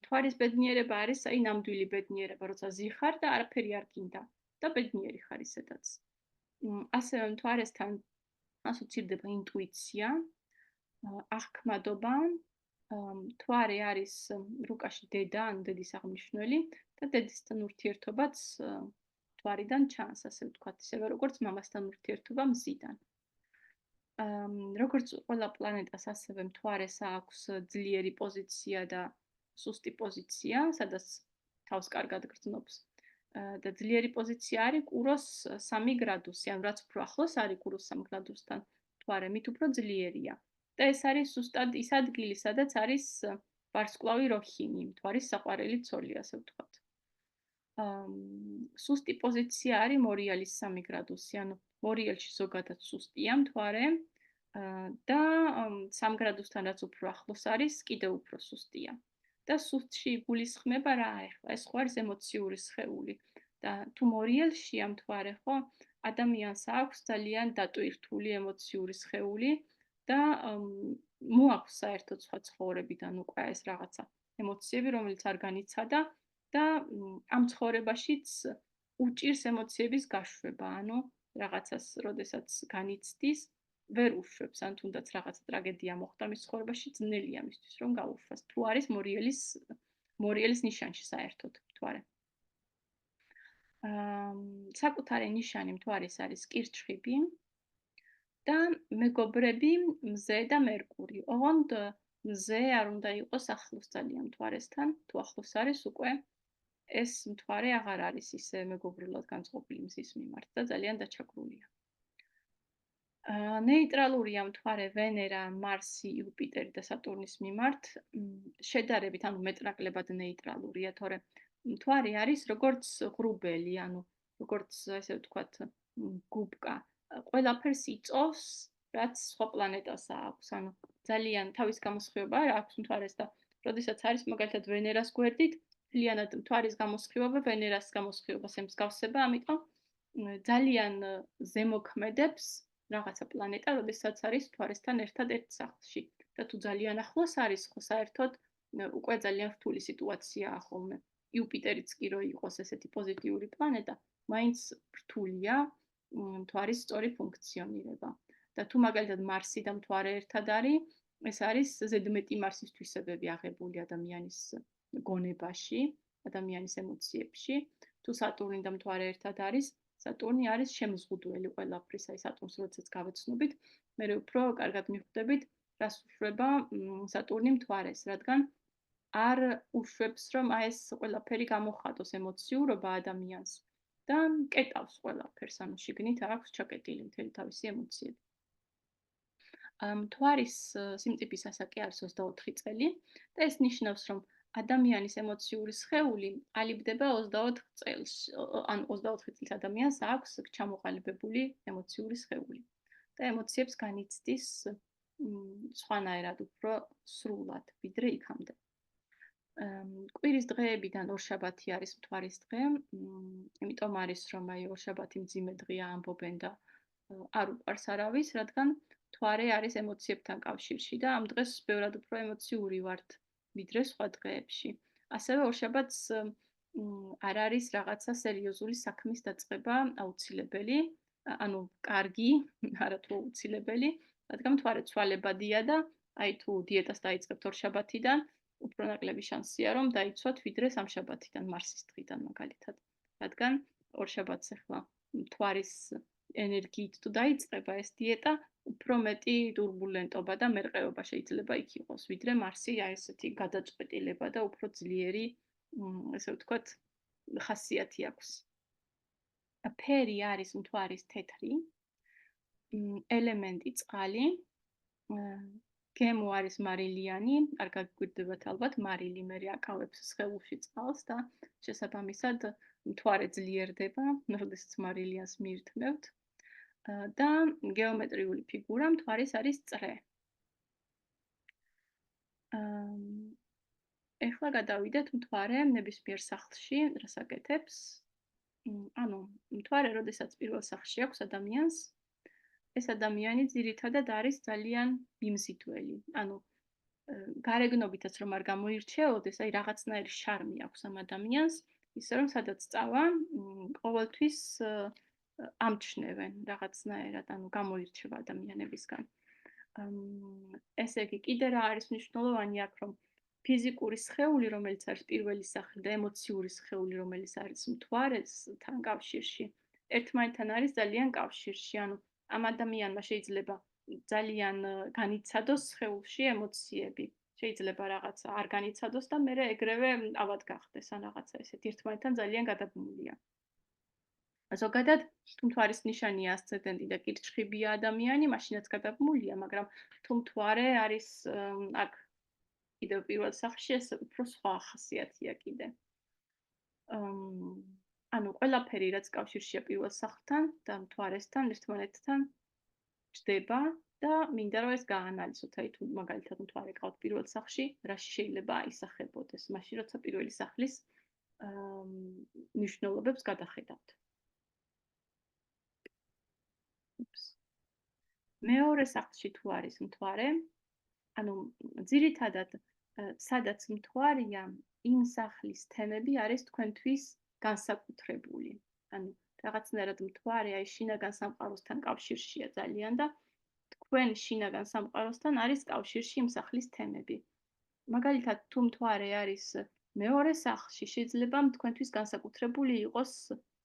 Speaker 1: მთვარის ბედნიერება არის, აი, ნამდვილი ბედნიერება, როცა ზიხარ და არაფერი არ გინდა და ბედნიერი ხარ ისედაც. ასევე მთვარესთან ასოცირდება ინტუიცია, აღქმადობა. მთვარე არის რუკაში დედა, ანუ დედის აღნიშნული და დედისთან ურთიერთობაც მთვარიდან ჩანს, ასე ვთქვათ, ისევე როგორც მამასთან ურთიერთობა მზიდან. როგორც ყველა პლანეტას, ასევე მთვარეს აქვს ძლიერი პოზიცია და სუსტი პოზიცია, სადაც თავს კარგად გრძნობს. და ძლიერი პოზიცია არის კუროს 3 გრადუსი, ანუ რაც უფრო ახლოს არის კუროს 3 გრადუსთან, მთვარე მით უფრო ძლიერია. და ეს არის ზუსტად ის ადგილი, სადაც არის ვარსკვლავი როჰინი, მთვარის საყვარელი ცოლი, ასე ვთქვათ. სუსტი პოზიცია არის მორიალის 3 გრადუსი, ანუ მორიელში ზოგადად სუსტია მთვარე და 3 გრადუსთან რაც უფრო ახლოს არის, კიდევ უფრო სუსტია. და სუსტში გულისხმება რა ახლა? ეს ხო არის ემოციური სხეული. და თუ მორიელშია მთვარე, ხო, ადამიანს აქვს ძალიან დატვირთული ემოციური სხეული და მოაქვს საერთოდ სხვა ცხოვრებიდან უკვე ეს რაღაცა ემოციები, რომელიც არ განიცადა და ამ ცხოვრებაშიც უჭირს ემოციების გაშვება, ანუ რაღაცას, როდესაც განიცდის, ვერ უშვებს, ან თუნდაც რაღაცა ტრაგედია მოხდა მის ცხოვრებაში, ძნელია მისთვის რომ გაუშვას. თუ არის მორიელის ნიშანში საერთოდ, თუ არა. საკუთარი ნიშანი მთვარის არის კირჩხიბი და მეგობრები მზე და მერკური. ოღონდ მზე არ უნდა იყოს ახლოს ძალიან მთვარესთან, თუ ახლოს არის უკვე ეს მთვარე აღარ არის ისე მეგობრულად განწყობილი მზის მიმართ და ძალიან დაჩაგრულია. ნეიტრალურია მთვარე ვენერა, მარსი, იუპიტერი და სატურნის მიმართ, შედარებით, ანუ მეტნაკლებად ნეიტრალურია, თორე მთვარე არის როგორც ღრუბელი, ანუ როგორც ესე ვთქვათ, გუბკა. ყველაფერს იწოვს, რაც სხვა პლანეტას აქვს, ანუ ძალიან თავის გამოსხივება აქვს მთვარეს და როდესაც არის მაგალითად ვენერას გვერდით, მთლიანად მთვარის გამოსხივება ვენერას გამოსხივებას ემსგავსება, ამიტომ ძალიან ზემოქმედებს რაღაცა პლანეტა, როდესაც არის მთვარესთან ერთად ერთ სახლში. და თუ ძალიან ახლოს არის, ხო საერთოდ უკვე ძალიან რთული სიტუაციაა ხოლმე. იუპიტერიც კი რო იყოს ესეთი პოზიტიური პლანეტა, მაინც რთულია მთვარის სწორი ფუნქციონირება. და თუ მაგალითად მარსი და მთვარე ერთად არის, ეს არის ზედმეტი მარსის თვისებები აღებული ადამიანის გონებაში, ადამიანის ემოციებში. თუ სატურნი და მთვარე ერთად არის, სატურნი არის შემზღუდველი ყველაფრის, აი სატურნს როდესაც გავეცნობით, მე უფრო კარგად მიხვდებით, რას უშვება სატურნი მთვარეს, რადგან არ უშვებს, რომ აი ეს ყველაფერი გამოხატოს ემოციურობა ადამიანს და კეტავს ყველაფერს, ანუ შიგნით აქვს ჩაკეტილი მთელი თავისი ემოციები. მთვარის სიმწიფის ასაკი არის 24 წელი და ეს ნიშნავს, რომ ადამიანის ემოციური სხეული ყალიბდება 24 წელს, ან 24 წლის ადამიანს აქვს ჩამოყალიბებული ემოციური სხეული და ემოციებს განიცდის სხვანაირად უფრო სრულად, ვიდრე იქამდე. კვირის დღეებიდან ორშაბათი არის მთვარის დღე, იმიტომ არის, რომ აი ორშაბათი მძიმე დღეა ამბობენ და არ უყვარს არავის, რადგან მთვარე არის ემოციებთან კავშირში და ამ დღეს ბევრად უფრო ემოციური ვართ, ვიდრე სხვა დღეებში. ასევე ორშაბათს არ არის რაღაცა სერიოზული საქმის დაწყება აუცილებელი, ანუ კარგი, არათუ აუცილებელი, რადგან მთვარე ცვალებადია და აი თუ დიეტას დაიწყებთ ორშაბათიდან, უფრო ნაკლები შანსია, რომ დაიცვათ, ვიდრე სამშაბათიდან, მარსის დღიდან მაგალითად. რადგან ორშაბათს ახლა მთვარის ენერგიით თუ დაიწყება ეს დიეტა, უფრო მეტი ტურბულენტობა და მერყეობა შეიძლება იქ იყოს, ვიდრე მარსი აი ესეთი გადაწყვეტილება და უფრო ძლიერი, ესე ვთქვათ, ხასიათი აქვს. ფერი არის მთვარის თეთრი, ელემენტი წყალი, გემო არის მარილიანი, არ გაგგვირდებათ ალბათ, მარილი მე აკავებს სხეულში წყალს და შესაბამისად მთვარე ძლიერდება, როდესაც მარილიანს მიირთმევთ. და გეომეტრიული ფიგურა მთვარის არის წრე. ეხლა გადავიდეთ მთვარე ნებისმიერ სახლში, რას აკეთებს. ანუ მთვარე, როდესაც პირველ სახლში აქვს ადამიანს, ეს ადამიანი ძირითადად არის ძალიან მიმზიდველი. ანუ გარეგნობითაც რომ არ გამოირჩეოდეს, აი რაღაცნაირი შარმი აქვს ამ ადამიანს, ისე რომ სადაც წავა, ყოველთვის ამჩნევენ რაღაცნაირად, ანუ გამოირჩევა ადამიანებისგან. ესე იგი, კიდე რა არის მნიშვნელოვანი აქ, რომ ფიზიკური სხეული, რომელიც არის პირველი სახლი და ემოციური სხეული, რომელიც არის მთვარესთან კავშირში, ერთმანეთთან არის ძალიან კავშირში, ანუ ამ ადამიანმა შეიძლება ძალიან განიცადოს სხეულში ემოციები. შეიძლება რაღაცა არ განიცადოს და მერე ეგრევე ავად გახდეს, ან რაღაცა ესეთი ერთმანეთთან ძალიან გადაბმულია. ზოგადად, თუ მთვარის ნიშანია ასცენდენტი და კირჩხიბია ადამიანი, მაშინაც გადაბმულია, მაგრამ თუ მთვარე არის აქ კიდევ პირველ სახლში, ეს უფრო სხვა ხასიათია კიდე. ანუ ყველაფერი, რაც კავშირშია პირველ სახლთან და მთვარესთან, ერთმანეთთან ჯდება და მინდა რომ ეს გაანალიზოთ, აი თუ მაგალითად მთვარე ყავთ პირველ სახლში, რაში შეიძლება აისახებოდეს, მაშინ როცა პირველი სახლის მნიშვნელობებს გადახედავთ. მეორე სახლში თუ არის მთვარე, ანუ ძირითადად სადაც მთვარეა, იმ სახლის თემები არის თქვენთვის განსაკუთრებული. ანუ რაღაცნაირად მთვარე აი შინაგან სამყაროსთან კავშირშია ძალიან და თქვენ შინაგან სამყაროსთან არის კავშირში იმ სახლის თემები. მაგალითად, თუ მთვარე არის მეორე სახლში, შეიძლება თქვენთვის განსაკუთრებული იყოს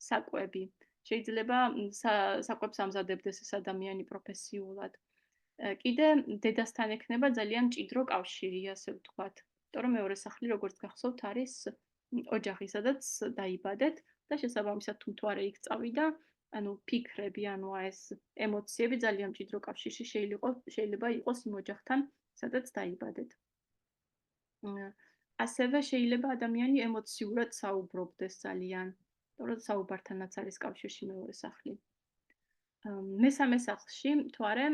Speaker 1: საკვები. შეიძლება საკვებს ამზადებდეს ეს ადამიანი პროფესიულად. კიდე დედასთან ექნება ძალიან მჭიდრო კავშირი, ასე ვთქვათ. იმიტომ რომ მეორე სახლი, როგორც გახსოვთ, არის ოჯახი, სადაც დაიბადეთ და შესაბამისად თუ მთვარე იქ წავიდა, ანუ ფიქრები, ანუ ეს ემოციები ძალიან მჭიდრო კავშირში შეიძლება იყოს იმ ოჯახთან, სადაც დაიბადეთ. ასევე შეიძლება ადამიანი ემოციურად საუბრობდეს ძალიან, იმიტომ რომ საუბართანაც არის კავშირში მეორე სახლი. მესამე სახლში მთვარე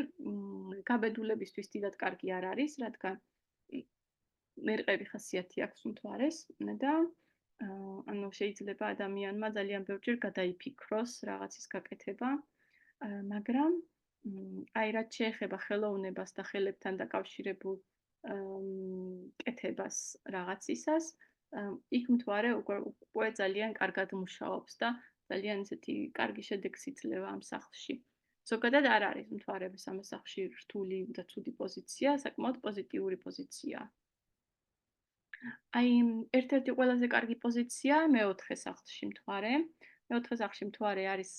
Speaker 1: გაბედულებისთვის დიდად კარგი არ არის, რადგან მერყევი ხასიათი აქვს მთვარეს და ანუ შეიძლება ადამიანმა ძალიან ბევრჯერ გადაიფიქროს რაღაცის გაკეთება, მაგრამ აი რაც შეეხება ხელოვნებას და ხელებთან დაკავშირებულ კეთებას რაღაცისას, იქ მთვარე უკვე ძალიან კარგად მუშაობს და ძალიან ისეთი კარგი შედეგს იძლევა ამ სახლში. ზოგადად არ არის მთვარების ამ სახლში რთული და ცუდი პოზიცია, საკმაოდ პოზიტიური პოზიციაა. აი, ერთ-ერთი ყველაზე კარგი პოზიცია მეოთხე სახლში მთვარე. მეოთხე სახლში მთვარე არის,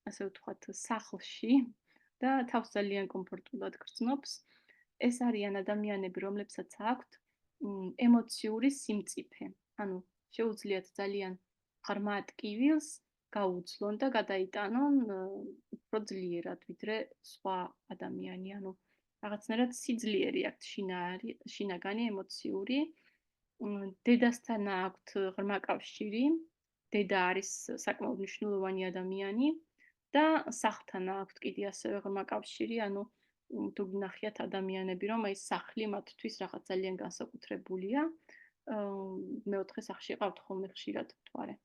Speaker 1: ასე ვთქვათ, სახლში და თავს ძალიან კომფორტულად გრძნობს. ეს არიან ადამიანები, რომლებსაც აქვთ ემოციური სიმწიფე. ანუ შეუძლიათ ძალიან ღრმა ტკივილს გაუძლონ და გადაიტანონ უფრო ძლიერად, ვიდრე სხვა ადამიანი. ანუ რაღაცნაირად სიძლიერი აქვთ შინაგანი ემოციური. დედასთან აქვთ ღრმა კავშირი. დედა არის საკმაოდ მნიშვნელოვანი ადამიანი და სახლთან აქვთ კიდე ასევე ღრმა კავშირი, ანუ თუ გნახიათ ადამიანები, რომ ეს სახლი მათთვის რაღაც ძალიან განსაკუთრებულია. მეოთხე სახლში ყავთ ხოლმე ხშირად მთვარე.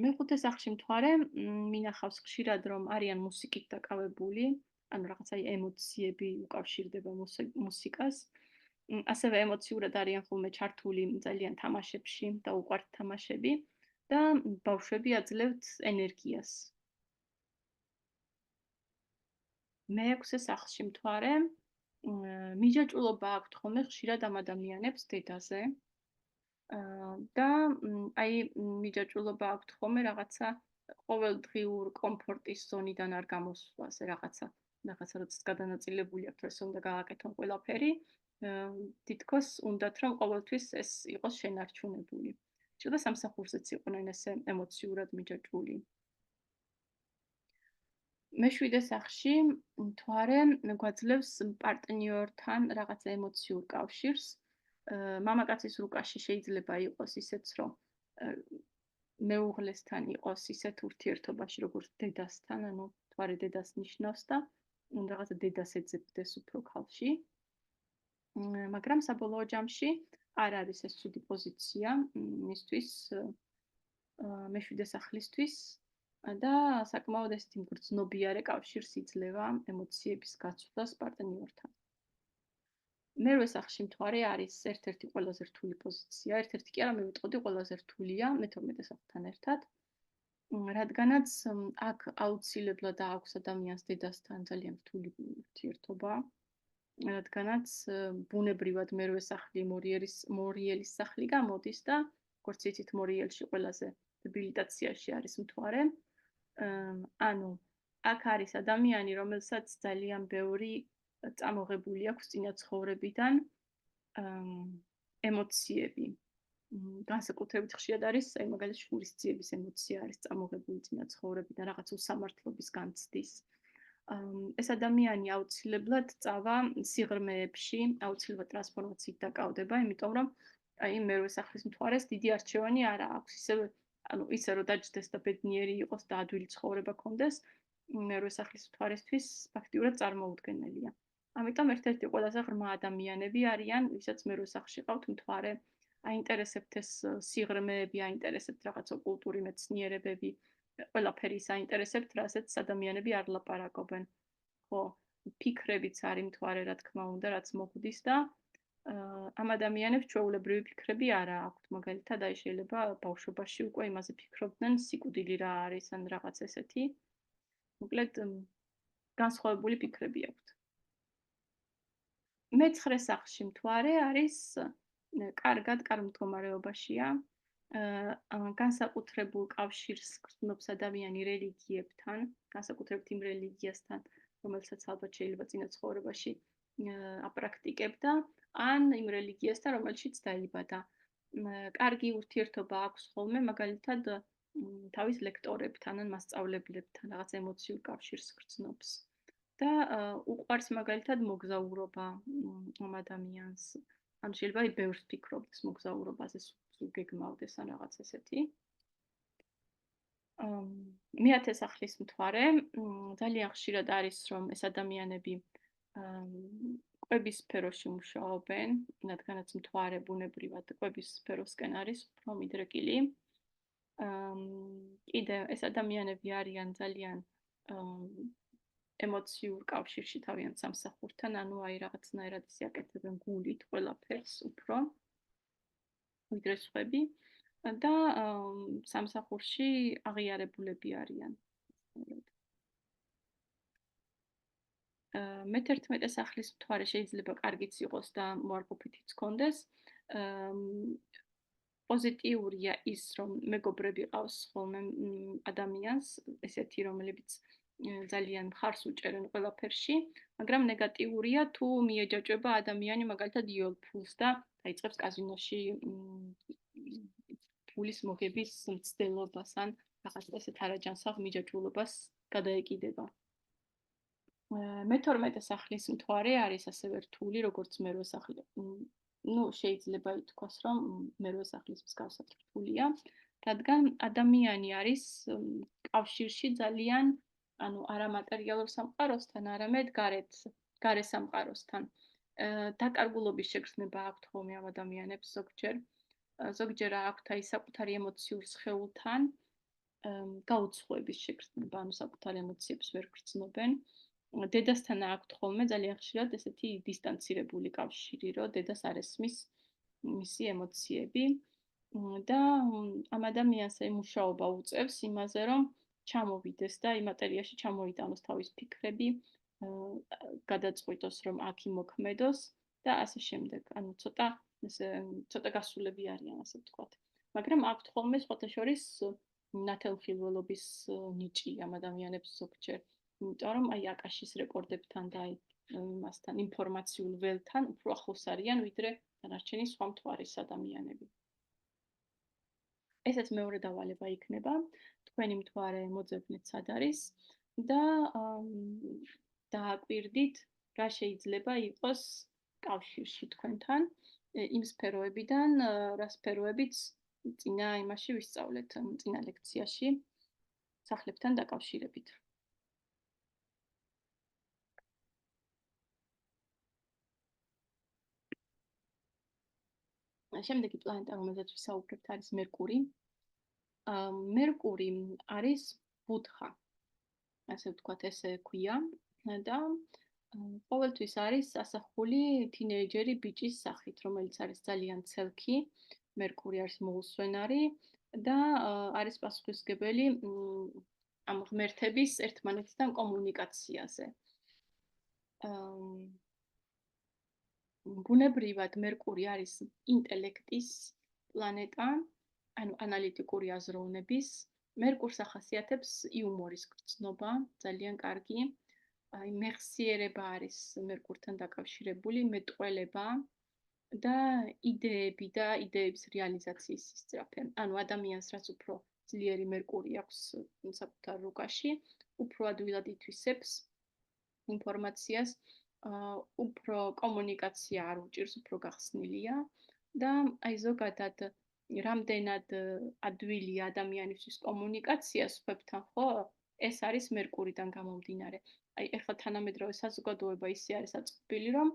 Speaker 1: მეხუთე სახლში მთვარე მინახავს ხშირად, რომ არიან მუსიკით დაკავებული, ანუ რაღაცა ემოციები უკავშირდება მუსიკას. ასევე ემოციურად არიან ხოლმე ჩართული ძალიან თამაშებში და უყვართ თამაშები და ბავშვები აძლევთ ენერგიას. მეექვსე სახლში მთვარე მიჯაჭვულობა აქვთ ხოლმე ხშირად ამ ადამიანებს დედაზე და აი მიჯაჭვულობა აქვთ ხოლმე რაღაცა ყოველდღიურ კომფორტის ზონიდან არ გამოსვლაზე, რაღაცა როდესაც გადანაწილებული აქვთ, რომ უნდა გააკეთონ ყველაფერი, თითქოს უნდათ რომ ყოველთვის ეს იყოს შენარჩუნებული. შეიძლება სამსახურზეც იყვნენ ესე ემოციურად მიჯაჭვული. მეშვიდე სახლში მთვარე გვაძლევს პარტნიორთან რაღაცა ემოციურ კავშირს. მამაკაცის რუკაში შეიძლება იყოს ისეც, რომ მეუღლესთან იყოს ისეთ ურთიერთობაში, როგორც დედასთან, ანუ მთვარე დედას ნიშნავს და რაღაცა დედას ეძებდეს უფრო ქალში. მაგრამ საბოლოო ჯამში არ არის ეს ცუდი პოზიცია მისთვის, მეშვიდე სახლისთვის და საკმაოდ ესეთი მგრძნობიარე კავშირს იძლევა ემოციების გაცვლას პარტნიორთან. მერვე სახლში მთვარე არის ერთ-ერთი ყველაზე რთული პოზიცია, ერთ-ერთი კი არა, მე ვიტყოდი ყველაზე რთულია მე-12 სახლთან ერთად, რადგანაც აქ აუცილებლად აქვს ადამიანს დედასთან ძალიან რთული ურთიერთობა, რადგანაც ბუნებრივად მერვე სახლი მორიელის სახლი გამოდის და როგორც იცით მორიელში ყველაზე დებილიტაციაში არის მთვარე. ანუ აქ არის ადამიანი, რომელსაც ძალიან ბევრი წამოღებული აქვს წინა ცხოვრებიდან ემოციები. განსაკუთრებით ხშირად არის, აი მაგალითად შურისძიების ემოცია არის წამოღებული წინა ცხოვრებიდან, რაღაც უსამართლობის განცდის. ეს ადამიანი აუცილებლად წავა სიღრმეებში, აუცილებლად ტრანსფორმაციით დაკავდება, იმიტომ რომ აი მერვე სახლის მთვარეს დიდი არჩევანი არ აქვს. ისე რომ დაჯდეს და ბედნიერი იყოს და ადვილი ცხოვრება ჰქონდეს, მერვე სახლის მთვარესთვის ფაქტიურად წარმოუდგენელია. ამიტომ ერთ-ერთი ყველაზე ღრმა ადამიანები არიან, ვისაც მერვე სახლში ყავთ მთვარე, აინტერესებთ ეს სიღრმეები, აინტერესებთ რაღაც ოკულტური მეცნიერებები, ყველაფერი ის აინტერესებთ, რასაც ადამიანები არ ლაპარაკობენ. ხო, ფიქრებიც არის მთვარე, რა თქმა უნდა, რაც მოხდის და ამ ადამიანებს ჩვეულებრივი ფიქრები არა აქვთ. მაგალითად, აი შეიძლება ბავშვობაში უკვე იმაზე ფიქრობდნენ, სიკვდილი რა არის ან რაღაც ესეთი. მოკლედ, განსხვავებული ფიქრები აქვთ. მე-9 სახლში მთვარე არის კარგ მდგომარეობაშია. განსაკუთრებულ კავშირს გრძნობს ადამიანი რელიგიებთან, განსაკუთრებით იმ რელიგიასთან, რომელსაც ალბათ შეიძლება წინა ცხოვრებაში აპრაქტიკებდა, ან იმ რელიგიასთან, რომელშიც დაიბადა. კარგი ურთიერთობა აქვს ხოლმე, მაგალითად, თავის ლექტორებთან ან მასწავლებლებთან, რაღაც ემოციურ კავშირს გრძნობს. და უყვარს მაგალითად მოგზაურობა ამ ადამიანს. ან შეიძლება ბევრს ფიქრობდეს მოგზაურობაზე, სულ გეგმავდეს ან რაღაც ესეთი. მე-10 სახლის მთვარე ძალიან ხშირად არის, რომ ეს ადამიანები კვების სფეროში მუშაობენ, რადგანაც მთვარე ბუნებრივად კვების სფეროსკენ არის უფრო მიდრეკილი. კიდე ეს ადამიანები არიან ძალიან ემოციურ კავშირში თავიანთ სამსახურთან, ანუ აი რაღაცნაირად ისე აკეთებენ გულით ყველაფერს უფრო ვიდრე სხვები და სამსახურში აღიარებულები არიან. მე-11 სახლის მთვარე შეიძლება კარგიც იყოს და მოარყოფითიც ჰქონდეს. პოზიტიურია ის, რომ მეგობრები ყავს ხოლმე ადამიანს, ესეთი რომლებიც ძალიან მხარს უჭერენ ყველაფერში, მაგრამ ნეგატიურია თუ მიეჯაჭვება ადამიანი მაგალითად იოლ ფულს და დაიწყებს კაზინოში ფულის მოგების მცდელობას ან რაღაც ესეთ არაჯანსაღ მიჯაჭვულობას გადაეკიდება. მე-12 სახლის მთვარე არის ასევე რთული, როგორც მე-8 სახლი. ну, შეიძლება ითქვას, რომ მე-8 სახლის მსგავსად რთულია, რადგან ადამიანი არის კავშირში ძალიან, ანუ არა მატერიალურ სამყაროსთან, არამედ გარე სამყაროსთან. დაკარგულობის შეგრძნება აქვთ ხოლმე ამ ადამიანებს ზოგჯერ აქვთ აი საკუთარი ემოციურ სხეულთან გაუცხოების შეგრძნება, ანუ საკუთარ ემოციებს ვერ გრძნობენ. დედასთან აქვთ ხოლმე ძალიან ხშირად ესეთი დისტანცირებული კავშირი, რომ დედას არ ესმის მისი ემოციები და ამ ადამიანს აი მუშაობა უწევს იმაზე, რომ ჩამოვიდეს და იმ მატერიაში ჩამოიტანოს თავის ფიქრები, გადაწყვიტოს, რომ აქ იმოქმედოს და ასე შემდეგ. ანუ ცოტა გასულები არიან, ასე ვთქვათ. მაგრამ აქვთ ხოლმე სხვათა შორის ნათელმხილველობის ნიჭი ამ ადამიანებს ზოგჯერ. იმიტომ რომ აი აკაშის რეკორდებთან და აი იმასთან ინფორმაციულ ველთან უფრო ახლოს არიან ვიდრე დანარჩენი სხვა მთვარის ადამიანები. ესეც მეორე დავალება იქნება, თქვენი მთვარე მოძებნეთ სად არის და დააკვირდით რა შეიძლება იყოს კავშირში თქვენთან იმ სფეროებიდან, რა სფეროებიც წინა იმაში ვისწავლეთ, წინა ლექციაში სახლებთან დაკავშირებით. შემდეგი პლანეტა, რომელზეც ვისაუბრებთ, არის მერკური. მერკური არის ბუთხა, ასე ვთქვათ, ესე ქვია და ყოველთვის არის ასახული თინეიჯერი ბიჭის სახით, რომელიც არის ძალიან ცელქი. მერკური არის მოუსვენარი და არის პასუხისმგებელი ამ ღმერთების ერთმანეთთან კომუნიკაციაზე. ბუნებრივად მერკური არის ინტელექტის პლანეტა, ანუ ანალიტიკური აზროვნების. მერკურს ახასიათებს იუმორის გრძნობა, ძალიან კარგი. აი მეხსიერება არის მერკურთან დაკავშირებული, მეტყველება და იდეები და იდეების რეალიზაციის სისწრაფე. ანუ ადამიანს რაც უფრო ძლიერი მერკური აქვს საკუთარ რუკაში, უფრო ადვილად ითვისებს ინფორმაციას, უფრო კომუნიკაცია არ უჭირს, უფრო გახსნილია და აი ზოგადად რამდენად ადვილია ადამიანისთვის კომუნიკაცია სხვებთან, ხო? ეს არის მერკურიდან გამომდინარე. აი ეხლა თანამედროვე საზოგადოება ისე არის აწყობილი, რომ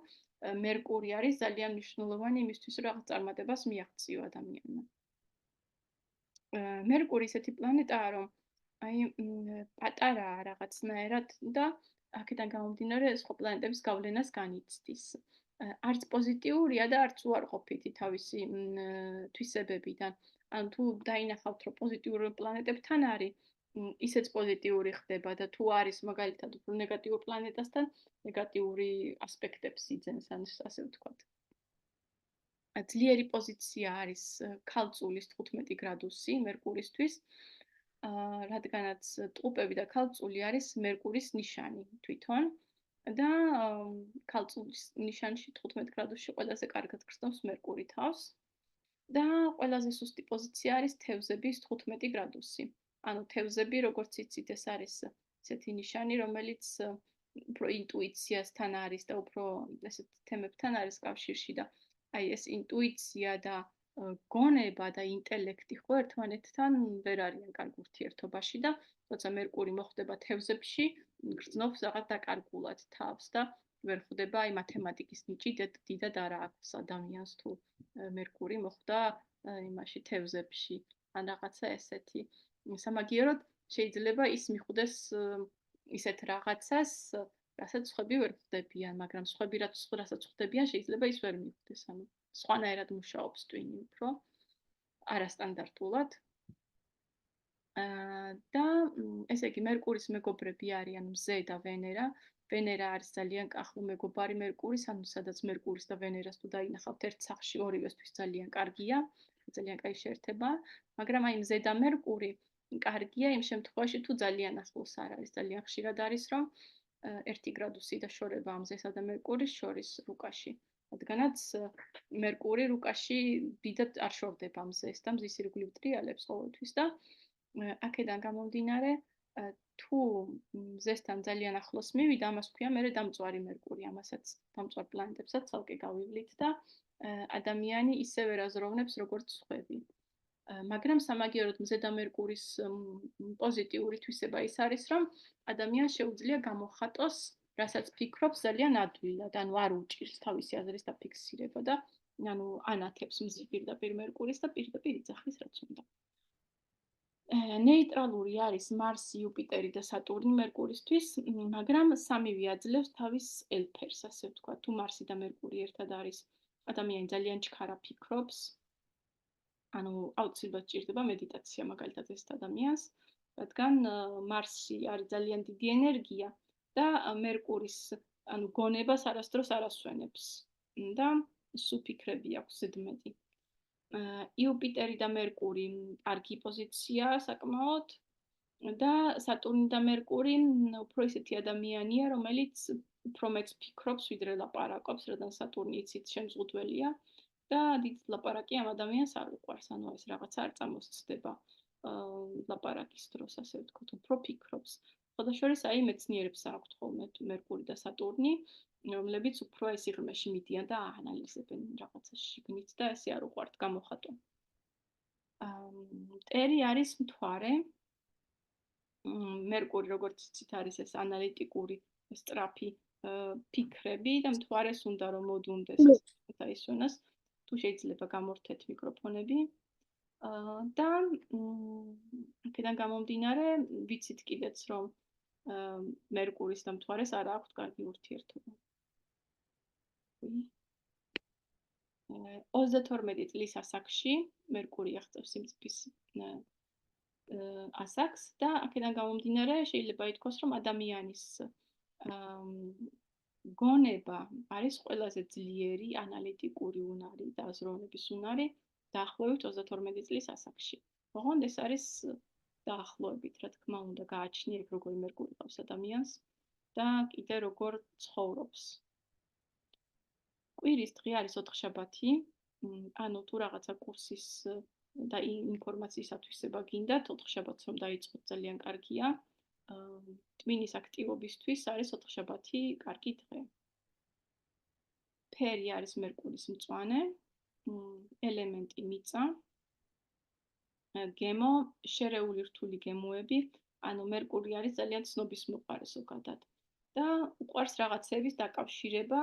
Speaker 1: მერკური არის ძალიან მნიშვნელოვანი იმისთვის, რომ რაღაც წარმატებას მიაღწიო ადამიანმა. მერკური ისეთი პლანეტაა, რომ აი პატარაა რაღაცნაირად და აქედან გამომდინარე სხვა პლანეტების გავლენას განიცდის. არც პოზიტიურია და არც უარყოფითი თავისი თვისებებიდან. ანუ თუ დაინახავთ, რომ პოზიტიური პლანეტებთან არის, ისეც პოზიტიური ხდება და თუ არის მაგალითად უფრო ნეგატიურ პლანეტასთან, ნეგატიური ასპექტებს იძენს, ასე ვთქვათ. ძლიერი პოზიცია არის ქალწულის 15 გრადუსი მერკურისთვის, რადგანაც ტყუპები და ქალწული არის მერკურის ნიშანი თვითონ და ქალწულის ნიშანში 15 გრადუსში ყველაზე კარგად გრძნობს მერკური თავს და ყველაზე სუსტი პოზიცია არის თევზების 15 გრადუსი. ანუ თევზები, როგორც იცით, ეს არის ესეთი ნიშანი, რომელიც უფრო ინტუიციასთან არის და უფრო ესეთ თემებთან არის კავშირში და აი ეს ინტუიცია და გონება და ინტელექტი ხო ერთმანეთთან ვერ არიან კარგ ურთიერთობაში და როცა მერკური მოხვდება თევზებში, გრძნობს რაღაც დაკარგულად თავს და ვერ ხვდება აი მათემატიკის ნიჭი დიდად არ აქვს ადამიანს თუ მერკური მოხვდა იმაში თევზებში ან რაღაცა ესეთი. სამაგიეროდ შეიძლება ის მიხვდეს ისეთ რაღაცას, რასაც სხვები ვერ ხვდებიან, მაგრამ სხვები რასაც ხვდებიან, შეიძლება ის ვერ მიხვდეს. ანუ სხვანაირად მუშაობს ტვინი უფრო არასტანდარტულად. და ესე იგი მერკურის მეგობრები არიან მზე და ვენერა. ვენერა არის ძალიან კახლო მეგობარი მერკურის, ანუ სადაც მერკურის და ვენერას თუ დაინახავთ ერთ სახლში, ორივესთვის ძალიან კარგია, ძალიან კაი შეერთება, მაგრამ აი მზე და მერკური კარგია იმ შემთხვევაში, თუ ძალიან ახლოს არ არის, ძალიან ხშირად არის, რომ 1 გრადუსი დაშორება მზესა და მერკურის შორის რუკაში. რადგანაც მერკური რუკაში დიდად არ შორდება მზეს და მზის ირგვლივ ტრიალებს ყოველთვის და აქედან გამომდინარე, თუ მზესთან ძალიან ახლოს მივიდა, ამას ქვია მერე დამწვარი მერკური, ამასაც დამწვარ პლანეტებსაც ცალკე გავივლით და ადამიანი ისევ ერაზროვნებს როგორც სხვები. მაგრამ სამაგიეროდ მზე და მერკურის პოზიტიური თვისება ის არის, რომ ადამიანს შეუძლია გამოხატოს, რასაც ფიქრობს ძალიან ადვილად, ანუ არ უჭირს თავისი აზრის დაფიქსირება და ანუ ანათებს მზის პირდაპირ მერკურის და პირდაპირ იძახის რაც უნდა. ნეიტრალური არის მარსი, იუპიტერი და სატურნი მერკურისთვის, მაგრამ სამივე აძლევს თავის ელფერს, ასე ვთქვათ. თუ მარსი და მერკური ერთად არის, ადამიანი ძალიან ჩქარა ფიქრობს. ანუ აუცილებლად ჭირდება მედიტაცია მაგალითად ეს ადამიანს, რადგან მარსი არის ძალიან დიდი ენერგია და მერკურის ანუ გონებას არასდროს არ ასვენებს და სუფიქრები აქვს ზედმეტი. იუპიტერი და მერკური კარგი პოზიციაა საკმაოდ და სატურნი და მერკური უფრო ისეთი ადამიანია, რომელიც უფრო მეც ფიქრობს, ვიდრე ლაპარაკობს, რადგან სატურნი იცით შემზღუდველია და დიდ ლაპარაკი ამ ადამიანს არ უყვარს, ანუ ეს რაღაცა არ წამოსწდება ლაპარაკის დროს, ასე ვთქვათ, უფრო ფიქრობს. ხოდაშორის აი მეცნიერებს აქვთ ხოლმე მერკური და სატურნი, რომლებიც უფრო ეს სიღრმეში მიდიან და აანალიზებენ რაღაცას შიგნით და ესე არ უყვართ გამოხატვა. მტერი არის მთვარე. მერკური როგორც იცით არის ეს ანალიტიკური სწრაფი ფიქრები და მთვარეს უნდა რომ მოდუნდეს ასე დაისვენოს. თუ შეიძლება გამორთეთ მიკროფონები. და აქედან გამომდინარე, ვიცით კიდეც რომ მერკურის და მთვარეს არ აქვს კარგი ურთიერთობა. 32 წლის ასაკში მერკური აღწევს სიმწიფის ასაკს და აქედან გამომდინარე შეიძლება ითქვას, რომ ადამიანის გონება არის ყველაზე ძლიერი ანალიტიკური უნარი და აზროვნების უნარი დაახლოებით 32 წლის ასაკში. ოღონდ ეს არის დაახლოებით, რა თქმა უნდა, გააჩნია როგორი მერკური ყავს ადამიანს და კიდე როგორ ცხოვრობს. კვირის დღე არის ოთხშაბათი, ანუ თუ რაღაცა კურსის და ინფორმაციის ათვისება გინდათ, ოთხშაბათს რომ დაიწყოთ ძალიან კარგია. ტვინის აქტივობისთვის არის ოთხშაბათი კარგი დღე. ფერი არის მერკურის მწვანე, ელემენტი მიწა, გემო შერეული რთული გემოები, ანუ მერკური არის ძალიან ცნობის მოყარე ზოგადად და უყვარს რაღაცების დაკავშირება,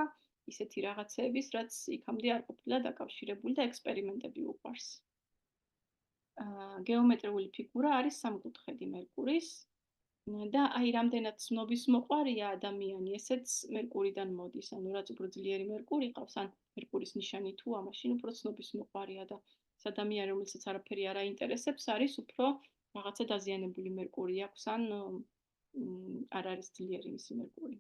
Speaker 1: ისეთი რაღაცების, რაც იქამდე არ ყოფილა დაკავშირებული და ექსპერიმენტები უყვარს. გეომეტრიული ფიგურა არის სამკუთხედი მერკურის და აი რამდენად ცნობის მოყვარია ადამიანი, ესეც მერკურიდან მოდის. ანუ რაც უფრო ძლიერი მერკური ყავს, ან მერკურის ნიშანი თუა, მაშინ უფრო ცნობის მოყვარია და ეს ადამიანი, რომელსაც არაფერი არ აინტერესებს, არის უფრო რაღაცა დაზიანებული მერკური აქვს, ან არ არის ძლიერი მისი მერკური.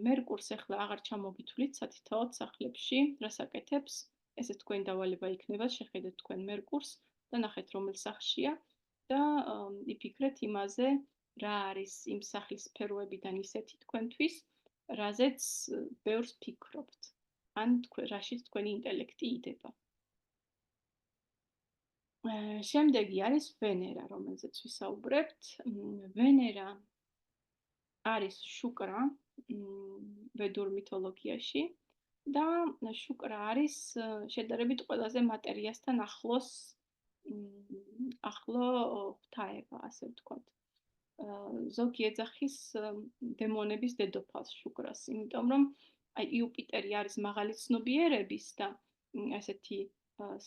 Speaker 1: მერკურს ახლა აღარ ჩამოგითვლით სათითაოდ სახლებში, რას აკეთებს? ესე თქვენი დავალება იქნება, შეხედეთ თქვენ მერკურს და ნახეთ რომელ სახლშია და იფიქრეთ იმაზე, რა არის იმ სახლის სფეროებიდან ისეთი თქვენთვის, რაზეც ბევრს ფიქრობთ. ან რაშიც თქვენი ინტელექტი იდება. შემდეგი არის ვენერა, რომელზეც ვისაუბრებთ. ვენერა არის შუკრა ვედურ მითოლოგიაში და შუკრა არის შედარებით ყველაზე მატერიასთან ახლო ღვთაება, ასე ვთქვათ. ზოგი ეძახის დემონების დედოფალს შუკრას, იმიტომ რომ აი იუპიტერი არის მაღალი ცნობიერების და ასეთი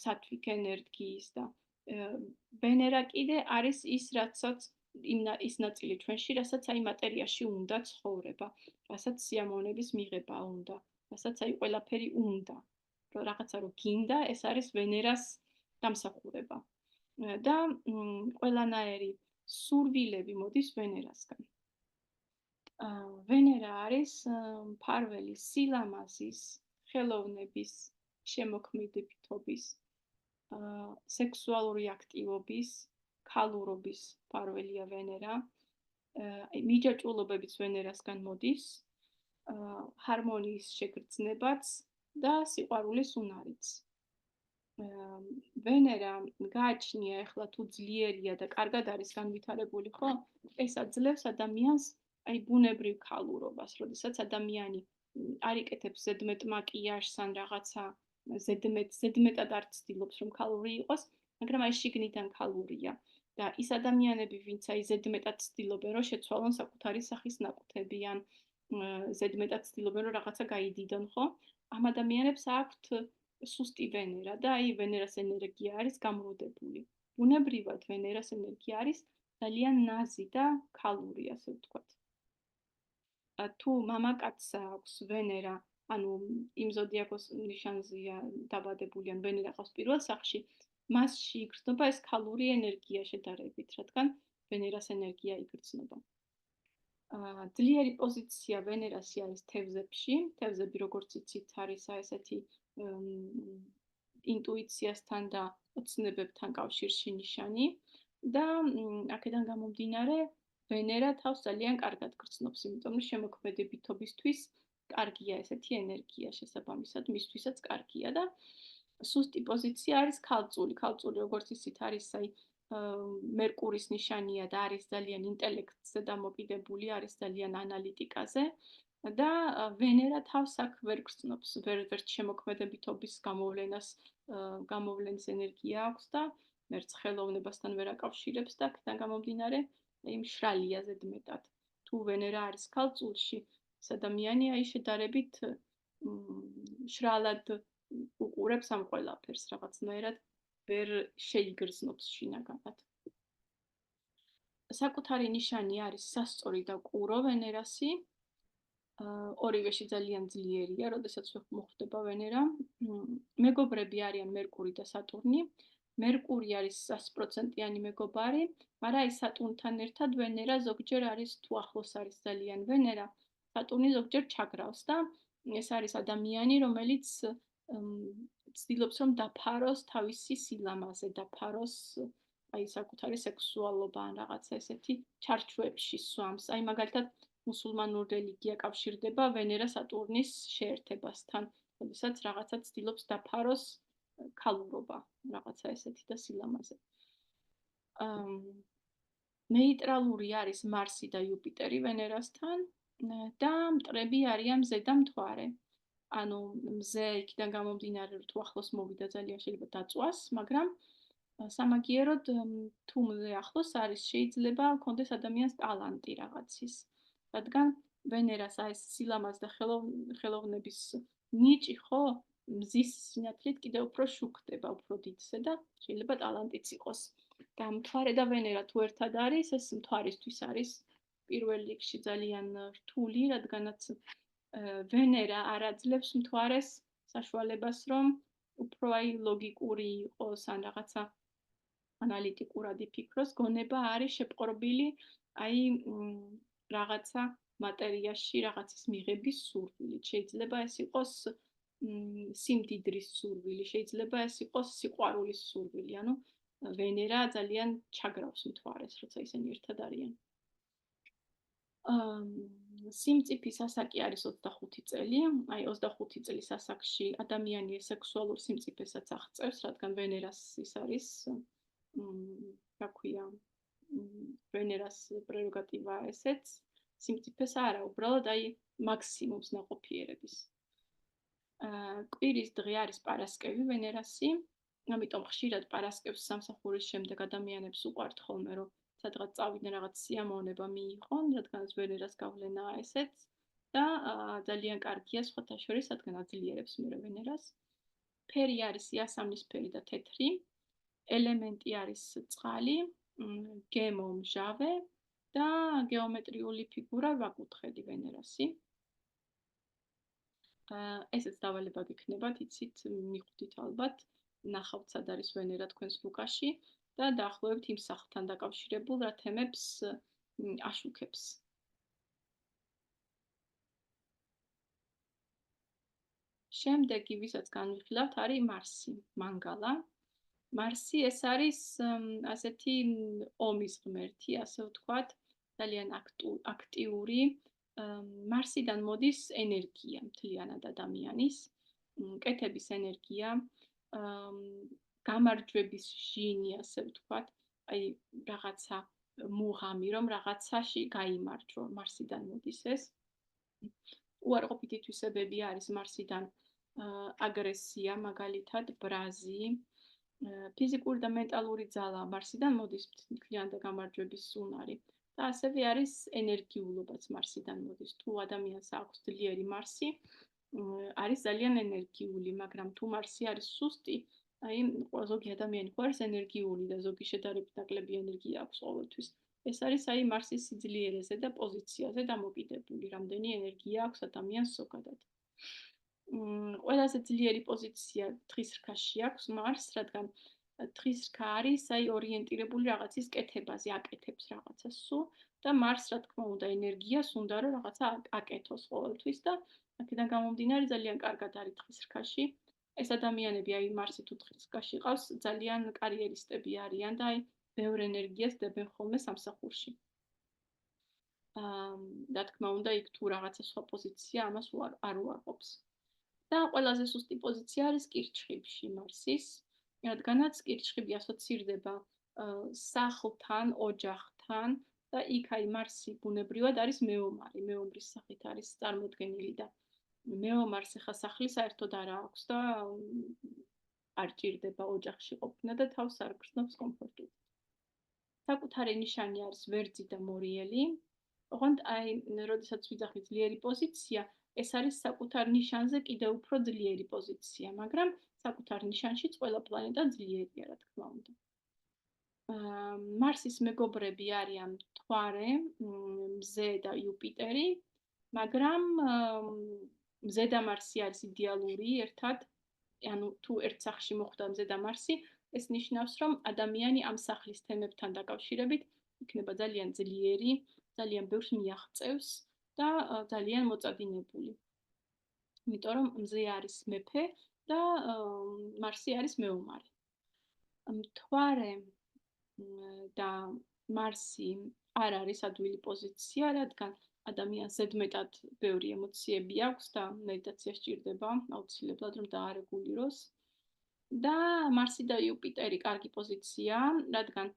Speaker 1: სათვიქ ენერგიის და ვენერა კიდე არის ის, რაცაც ის ნაწილი ჩვენში, რასაც აი მატერიაში უნდა ცხოვრება, რასაც სიამოვნების მიღება უნდა, რასაც აი ყველაფერი უნდა. რომ რაღაცა რო გინდა, ეს არის ვენერას დამსახურება. და ყველანაირი სურვილები მოდის ვენერასგან. ვენერა არის მფარველი სილამაზის, ხელოვნების, შემოქმედებითობის, სექსუალური აქტივობის, ქალურობის მფარველია ვენერა. მიჯაჭვულობებიც ვენერასგან მოდის, ჰარმონიის შეგრძნებაც და სიყვარულის უნარიც. ვენერა გააჩნია ახლა თუ ძლიერია და კარგად არის განვითარებული, ხო? ეს აძლევს ადამიანს აი ბუნებრივ ქალურობას, როდესაც ადამიანი არ იკეთებს ზედმეტ მაკიაჟს ან რაღაცა ზედმეტად არ ცდილობს რომ ქალური იყოს, მაგრამ აი შიგნიდან ქალურია. და ის ადამიანები, ვინც აი ზედმეტად ცდილობენ რომ შეცვალონ საკუთარი სახის ნაკვთები ან ზედმეტად ცდილობენ რომ რაღაცა გაიდიდონ, ხო? ამ ადამიანებს აქვთ სუსტი ვენერა და აი ვენერას ენერგია არის გამრუდებული. ბუნებრივად ვენერას ენერგია არის ძალიან ნაზი და ქალური, ასე ვთქვათ. თუ მამაკაცს აქვს ვენერა, ანუ იმ ზოდიაქოს ნიშანზეა დაბადებული, ან ვენერა ყავს პირველ სახლში, მასში იგრძნობა ეს ქალური ენერგია შედარებით, რადგან ვენერას ენერგია იგრძნობა. ძლიერი პოზიცია ვენერასი არის თევზებში. თევზები, როგორც იცით, არის ესეთი ინტუიციასთან და ოცნებებთან კავშირში ნიშანი და აქედან გამომდინარე ვენერა თავს ძალიან კარგად გრძნობს, იმიტომ რომ შემოქმედებითობისთვის კარგია ესეთი ენერგია შესაბამისად, მისთვისაც კარგია და სუსტი პოზიცია არის ქალწული. ქალწული, როგორც იცით, არის აი მერკურის ნიშანია და არის ძალიან ინტელექტზე დამოკიდებული, არის ძალიან ანალიტიკაზე და ვენერა თავს აქ ვერ გრძნობს, ვერ შემოქმედებითობის გამოვლენის ენერგია აქვს და ვერც ხელოვნებასთან ვერ აკავშირებს და აქედან გამომდინარე აი მშრალია ზედმეტად. თუ ვენერა არის ქალწულში, ეს ადამიანი აი შედარებით მშრალად უყურებს ამ ყველაფერს რაღაცნაირად ვერ შეიგრძნობს შინაგანად. საკუთარი ნიშანი არის სასწორი და კურო ვენერასი. ორივეში ძალიან ძლიერია, როდესაც მოხვდება ვენერა. მეგობრები არიან მერკური და სატურნი. მერკური არის 100%-იანი მეგობარი, მაგრამ აი სატურნთან ერთად ვენერა ზოგჯერ არის თუ ახლოს არის ძალიან ვენერა, სატურნი ზოგჯერ ჩაგრავს და ეს არის ადამიანი, რომელიც ცდილობს რომ დაფაროს თავისი სილამაზე, დაფაროს აი საკუთარი სექსუალობა ან რაღაცა ესეთი ჩარჩოებში სვამს. აი მაგალითად მუსულმანური რელიგია კავშირდება ვენერა სატურნის შეერთებასთან, როდესაც რაღაცა ცდილობს დაფაროს ქალურობა, რაღაცა ესეთი და სილამაზე. ნეიტრალური არის მარსი და იუპიტერი ვენერასთან და მტრები არიან მზე და მთვარე. ანუ მზე იქიდან გამომდინარე რომ თუ ახლოს მოვიდა ძალიან შეიძლება დაწვას, მაგრამ სამაგიეროდ თუ მზე ახლოს არის, შეიძლება კონდეს ადამიანს ტალანტი რაღაცის. რადგან ვენერას აი სილამაზ და ხელოვნების ნიჭი, ხო, მზის სინათლით კიდევ უფრო შუქდება, უფრო დიდზე და შეიძლება ტალანტიც იყოს. და მთვარე და ვენერა თუ ერთად არის, ეს მთვარისთვის არის პირველ რიგში ძალიან რთული, რადგანაც ვენერა არ აძლევს მთვარეს საშუალებას, რომ უფრო ლოგიკური იყოს ან რაღაცა ანალიტიკურად იფიქროს, გონება არის შეპყრობილი რაღაცა მატერიაში, რაღაცის მიღების სურვილით. შეიძლება ეს იყოს სიმდიდრის სურვილი, შეიძლება ეს იყოს სიყვარულის სურვილი, ანუ ვენერა ძალიან ჩაგრავს მთვარეს, როცა ისინი ერთად არიან. სიმწიფის ასაკი არის 25 წელი, აი 25 წლის ასაკში ადამიანი სექსუალურ სიმწიფესაც აღწევს, რადგან ვენერას ის არის, რა ქვია, ვენერას პრეროგატივა ესეც, სიმწიფეს არა, უბრალოდ აი მაქსიმუმს ნაყოფიერების. კვირის დღე არის პარასკევი ვენერასი, ამიტომ ხშირად პარასკევს სამსახურის შემდეგ ადამიანებს უყვართ ხოლმე, რომ სადღაც წავიდნენ რაღაც სიამოვნება მიიღონ, რადგან ვენერას გავლენაა ესეც და ძალიან კარგია სხვათა შორის, რადგან აძლიერებს მერე ვენერას. ფერი არის იასამნისფერი და თეთრი, ელემენტი არის წყალი, გემო მჟავე და გეომეტრიული ფიგურა ვაკუთხედი ვენერასი. ესეც დავალება გექნებათ, იცით, მიხვდით ალბათ, ნახავთ სად არის ვენერა თქვენს ლუკაში და დაახლოებით იმ სახლთან დაკავშირებულ რა თემებს აშუქებს. შემდეგი, ვისაც განვიხილავთ, არის მარსი, მანგალა. მარსი ეს არის ასეთი ომის ღმერთი, ასე ვთქვათ, ძალიან აქტიური. მარსიდან მოდის ენერგია მთლიანად ადამიანის, კეთების ენერგია, გამარჯვების ჟინი, ასე ვთქვათ, აი რაღაცა მუღამი, რომ რაღაცაში გაიმარჯვო, მარსიდან მოდის ეს. უარყოფითი თვისებები არის მარსიდან აგრესია, მაგალითად, ბრაზი, ფიზიკური და მენტალური ძალა მარსიდან მოდის მთლიანად გამარჯვების უნარი. და ასევე არის ენერგიულობაც მარსიდან მოდის. თუ ადამიანს აქვს ძლიერი მარსი, არის ძალიან ენერგიული, მაგრამ თუ მარსი არის სუსტი, აი ზოგი ადამიანი ხო არის ენერგიული და ზოგი შედარებით ნაკლები ენერგია აქვს ყოველთვის. ეს არის აი მარსის სიძლიერეზე და პოზიციაზე დამოკიდებული, რამდენი ენერგია აქვს ადამიანს ზოგადად. ყველაზე ძლიერი პოზიცია თხის რქაში აქვს მარს, რადგან თხის რქა არის აი ორიენტირებული რაღაცის კეთებაზე, აკეთებს რაღაცას სულ და მარს რა თქმა უნდა ენერგიას უნდა რომ რაღაცა აკეთოს ყოველთვის და აქედან გამომდინარე ძალიან კარგად არის თხის რქაში. ეს ადამიანები აი მარსი თუ თხის რქაში ყავს, ძალიან კარიერისტები არიან და აი ბევრ ენერგიას დებენ ხოლმე სამსახურში. რა თქმა უნდა, იქ თუ რაღაცა სხვა პოზიცია ამას არ უარყოფს. და ყველაზე სუსტი პოზიცია არის კირჩხიბში მარსის, რადგანაც კირჩხიბი ასოცირდება სახლთან, ოჯახთან და იქ აი მარსი ბუნებრივად არის მეომარი, მეომრის სახით არის წარმოდგენილი და მეომარს ახლა სახლი საერთოდ არ აქვს და არ ჭირდება ოჯახში ყოფნა და თავს არ გრძნობს კომფორტულად. საკუთარი ნიშანი არის ვერძი და მორიელი. ოღონდ აი, როდესაც ვიძახი ძლიერი პოზიცია, ეს არის საკუთარ ნიშანზე კიდევ უფრო ძლიერი პოზიცია, მაგრამ საკუთარ ნიშანშიც ყველა პლანეტა ძლიერია, რა თქმა უნდა. მარსის მეგობრები არიან მთვარე, მზე და იუპიტერი, მაგრამ მზე და მარსი არის იდეალური ერთად, ანუ თუ ერთ სახლში მოხვდა მზე და მარსი, ეს ნიშნავს, რომ ადამიანი ამ სახლის თემებთან დაკავშირებით იქნება ძალიან ძლიერი, ძალიან ბევრს მიაღწევს და ძალიან მოწადინებული. იმიტომ რომ მზე არის მეფე და მარსი არის მეომარი. მთვარე და მარსი არ არის ადვილი პოზიცია, რადგან ადამიანს ზედმეტად ბევრი ემოციები აქვს და მედიტაცია სჭირდება აუცილებლად რომ დაარეგულიროს. და მარსი და იუპიტერი კარგი პოზიციაა, რადგან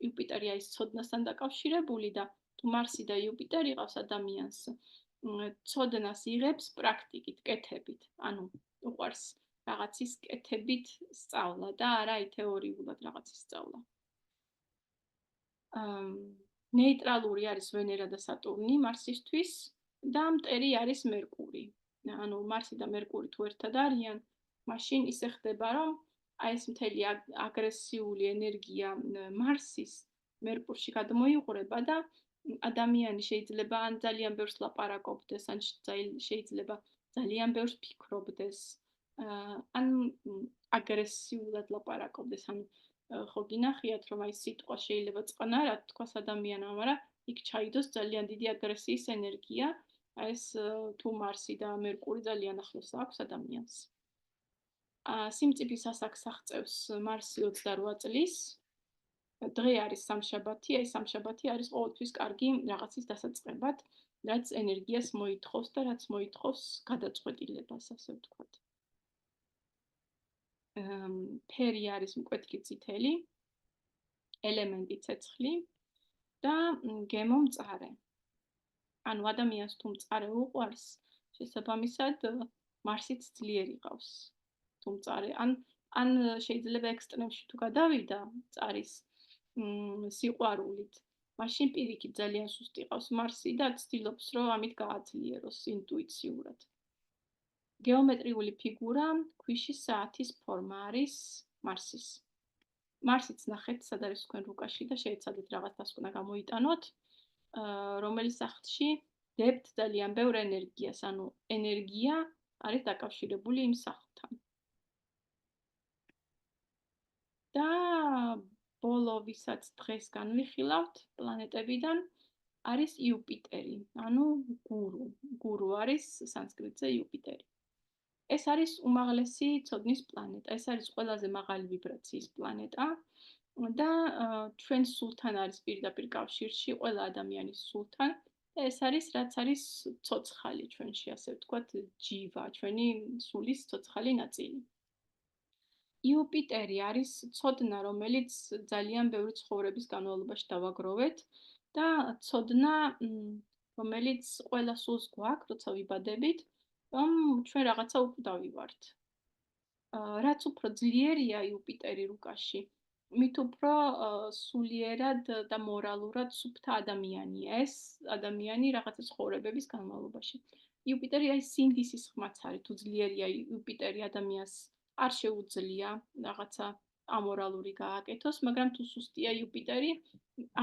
Speaker 1: იუპიტერი არის ცოდნასთან დაკავშირებული და თუ მარსი და იუპიტერი ყავს ადამიანს, ცოდნას იღებს პრაქტიკით, კეთებით, ანუ უყვარს რაღაცის კეთებით სწავლა და არა თეორიულად რაღაცის სწავლა. ნეიტრალური არის ვენერა და სატურნი მარსისთვის და მტერი არის მერკური. ანუ მარსი და მერკური თუ ერთად არიან, მაშინ ისე ხდება, რომ აი ეს მთელი აგრესიული ენერგია მარსის მერკურში გადმოიღვრება და ადამიანი შეიძლება ან ძალიან ბევრს ლაპარაკობდეს, ან შეიძლება ძალიან ბევრს ფიქრობდეს, ან აგრესიულად ლაპარაკობდეს, ანუ ხო გინახიათ, რომ აი სიტყვა შეიძლება წყნარად თქვას ადამიანმა, მაგრამ იქ ჩაიდოს ძალიან დიდი აგრესიის ენერგია, აი ეს თუ მარსი და მერკური ძალიან ახლოს აქვს ადამიანს. სიმწიფის ასაკს აღწევს მარსი 28 წლის. დღე არის სამშაბათი, აი სამშაბათი არის ყოველთვის კარგი რაღაცის დასაწყებად, რაც ენერგიას მოითხოვს და რაც მოითხოვს გადაწყვეტილებას, ასე ვთქვათ. ფერი არის მკვეთრი წითელი, ელემენტი ცეცხლი და გემო მწარე. ანუ ადამიანს თუ მწარე უყვარს, შესაბამისად მარსიც ძლიერი ყავს. თუ მწარე, ან შეიძლება ექსტრემში თუ გადავიდა მწარის სიყვარულით, მაშინ პირიქით ძალიან სუსტი ყავს მარსი და ცდილობს, რომ ამით გააძლიეროს ინტუიციურად. გეომეტრიული ფიგურა ქვიშის საათის ფორმა არის მარსის. მარსიც ნახეთ, სად არის თქვენ რუკაში და შეეცადეთ რაღაც დასკვნა გამოიტანოთ, რომელიც სახლში დებთ ძალიან ბევრ ენერგიას, ანუ ენერგია არის დაკავშირებული იმ სახლთან. და ბოლო, ვისაც დღეს განვიხილავთ პლანეტებიდან, არის იუპიტერი, ანუ გურუ. გურუ არის სანსკრიტზე იუპიტერი. ეს არის უმაღლესი ცოდნის პლანეტა, ეს არის ყველაზე მაღალი ვიბრაციის პლანეტა და ჩვენ სულთან არის პირდაპირ კავშირში, ყველა ადამიანის სულთან და ეს არის, რაც არის ცოცხალი ჩვენში, ასე ვთქვათ, ჯივა, ჩვენი სულის ცოცხალი ნაწილი. იუპიტერი არის ცოდნა, რომელიც ძალიან ბევრი ცხოვრების განმავლობაში დავაგროვეთ და ცოდნა, რომელიც ყველა სულს გვაქვს, როცა ვიბადებით, რომ ჩვენ რაღაცა უკვდავი ვართ. რაც უფრო ძლიერია იუპიტერი რუკაში, მით უფრო სულიერად და მორალურად სუფთა ადამიანია ეს ადამიანი რაღაცა ცხოვრებების განმავლობაში. იუპიტერი არის სინდისის ხმაც არის, თუ ძლიერია იუპიტერი ადამიანს არ შეუძლია რაღაცა ამორალური გააკეთოს, მაგრამ თუ სუსტია იუპიტერი,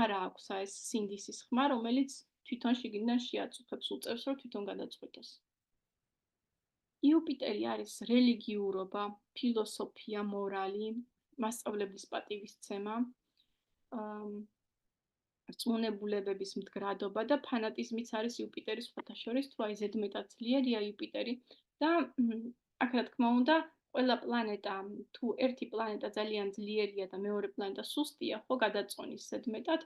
Speaker 1: არა აქვს ეს სინდისის ხმა, რომელიც თვითონ შიგნიდან შეაწუხებს, უწევს, რომ თვითონ გადაწყვეტოს. იუპიტერი არის რელიგიურობა, ფილოსოფია, მორალი, მასწავლებლის პატივისცემა, რწმუნებულებების მდგრადობა და ფანატიზმიც არის იუპიტერის სხვათა შორის, თუ აი ზედმეტად ძლიერია იუპიტერი და აქ რა თქმა უნდა, ყველა პლანეტა, თუ ერთი პლანეტა ძალიან ძლიერია და მეორე პლანეტა სუსტია, ხო გადაწონის ზედმეტად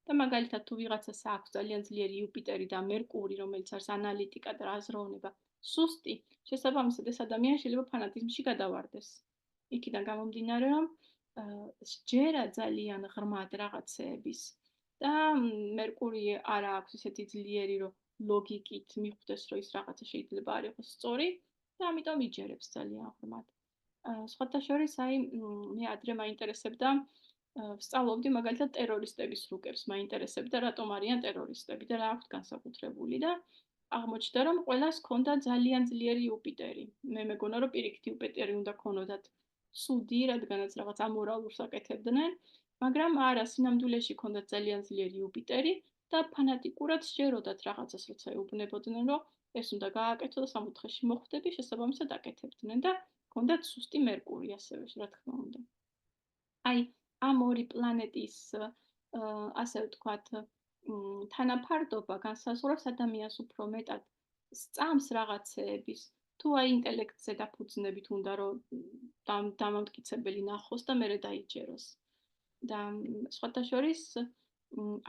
Speaker 1: და მაგალითად თუ ვიღაცას აქვს ძალიან ძლიერი იუპიტერი და მერკური, რომელიც არის ანალიტიკა და აზროვნება, სუსტი, შესაბამისად ეს ადამიანი შეიძლება ფანატიზმში გადავარდეს. იქიდან გამომდინარე, რომ სჯერა ძალიან ღრმად რაღაცეების და მერკური არ აქვს ისეთი ძლიერი, რომ ლოგიკით მიხვდეს, რომ ის რაღაცა შეიძლება არ იყოს სწორი და ამიტომ იჯერებს ძალიან ღრმად. სხვათა შორის, აი, მე ადრე მაინტერესებდა, ვსწავლობდი მაგალითად ტერორისტების რუკებს, მაინტერესებდა, რატომ არიან ტერორისტები და რა აქვთ განსაკუთრებული და აღმოჩნდა, რომ ყველას ჰქონდა ძალიან ძლიერი იუპიტერი. მე მეგონა, რომ პირიქით იუპიტერი უნდა ქონოდათ ცუდი, რადგანაც რაღაც ამორალურს აკეთებდნენ, მაგრამ არა, სინამდვილეში ჰქონდათ ძალიან ძლიერი იუპიტერი და ფანატიკურად სჯეროდათ რაღაცას, როცა ეუბნებოდნენ, რომ ეს უნდა გააკეთო და სამოთხეში მოხვდები, შესაბამისად აკეთებდნენ და ჰქონდათ სუსტი მერკური ასევე, რა თქმა უნდა. აი, ამ ორი პლანეტის, ასე ვთქვათ, თანაფარდობა განსაზღვრავს ადამიანს უფრო მეტად სწამს რაღაცეების, თუ აი ინტელექტზე დაფუძნებით უნდა რომ დამამტკიცებელი ნახოს და მერე დაიჯეროს. და სხვათა შორის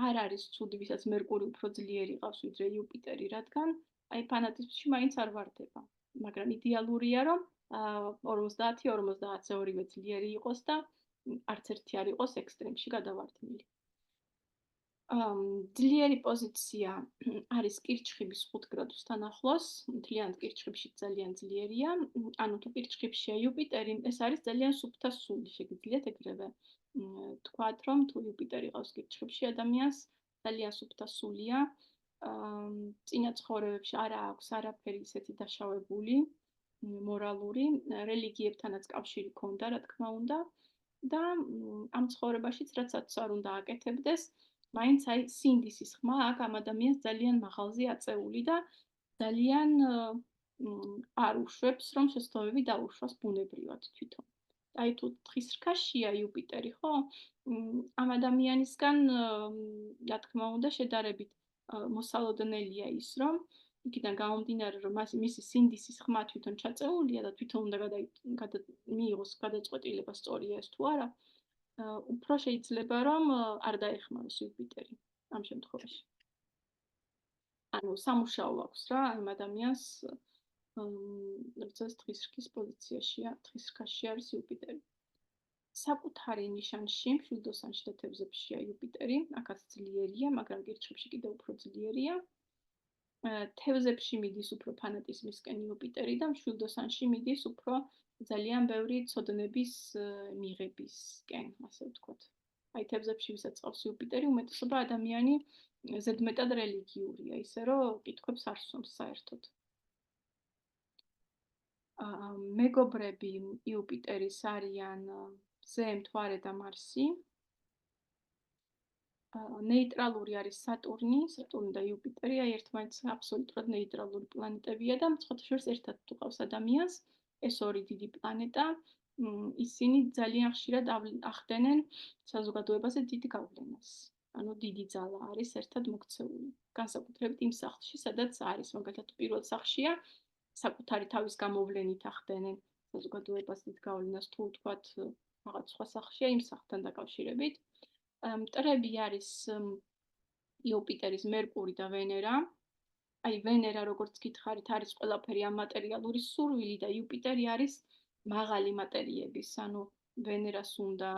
Speaker 1: არ არის ცუდი, ვისაც მერკური უფრო ძლიერი ყავს ვიდრე იუპიტერი, რადგან აი ფანატიზმში მაინც არ ვარდება. მაგრამ იდეალურია, რომ 50-50-ზე ორივე ძლიერი იყოს და არც ერთი არ იყოს ექსტრემში გადავარდნილი. ძლიერი პოზიცია არის კირჩხიბის 5 გრადუსთან ახლოს, მთლიანად კირჩხიბში ძალიან ძლიერია, ანუ თუ კირჩხიბშია იუპიტერი, ეს არის ძალიან სუფთა სული, შეგიძლიათ ეგრევე თქვათ, რომ თუ იუპიტერი ყავს კირჩხიბში ადამიანს, ძალიან სუფთა სულია, წინა ცხოვრებებში არ აქვს არაფერი ისეთი დაშავებული, მორალური, რელიგიებთანაც კავშირი ჰქონდა, რა თქმა უნდა. და ამ ცხოვრებაშიც რაცაც არ უნდა აკეთებდეს, მაინც აი სინდისის ხმა აქ ამ ადამიანს ძალიან მაღალზე აწეული და ძალიან არ უშვებს, რომ შესაძლოები დაუშვას ბუნებრივად თვითონ. აი თუ თხის რქაშია იუპიტერი, ხო? ამ ადამიანისგან, რა თქმა უნდა, შედარებით მოსალოდნელია ის, რომ იქიდან გამომდინარე, რომ მისი სინდისის ხმა თვითონ ჩაწეულია და თვითონ უნდა მიიღოს გადაწყვეტილება სწორია ეს თუ არა, უფრო შეიძლება რომ არ დაეხმაროს იუპიტერი ამ შემთხვევაში. ანუ სამუშაო აქვს რა ამ ადამიანს, როდესაც თხის რქის პოზიციაშია, თხის რქაში არის იუპიტერი. საკუთარი ნიშანში, მშვილდოსანში და თევზებშია იუპიტერი, აქაც ძლიერია, მაგრამ გირჩებში კიდევ უფრო ძლიერია. თევზებში მიდის უფრო ფანატიზმისკენ იუპიტერი და მშვილდოსანში მიდის უფრო ძალიან ბევრი ცოდნების მიღებისკენ, ასე ვთქვათ. აი თევზებში ვისაც ყავს იუპიტერი, უმეტესობა ადამიანი ზედმეტად რელიგიურია, ისე რომ კითხვებს არ სვამს საერთოდ. მეგობრები იუპიტერის არიან ზე, მთვარე და მარსი. ნეიტრალური არის სატურნი და იუპიტერი, აი ერთმანეთს აბსოლუტურად ნეიტრალური პლანეტებია და მცხოთა შორის ერთად თუ ყავს ადამიანს, ეს ორი დიდი პლანეტა, ისინი ძალიან ხშირად ახდენენ საზოგადოებაზე დიდ გავლენას. ანუ დიდი ძალა არის ერთად მოქცეული. განსაკუთრებით იმ სახლში, სადაც არის, მაგალითად პირველ სახლშია, საკუთარი თავის გამოვლენით ახდენენ საზოგადოებას დიდ გავლენას, თუ ვთქვათ, რაღაც სხვა სახლშია იმ სახლთან დაკავშირებით. მტრები არის იუპიტერის მერკური და ვენერა. აი ვენერა როგორც გითხარით არის ყველაფერი ამატერიალური სურვილი და იუპიტერი არის მაღალი მატერიების, ანუ ვენერას უნდა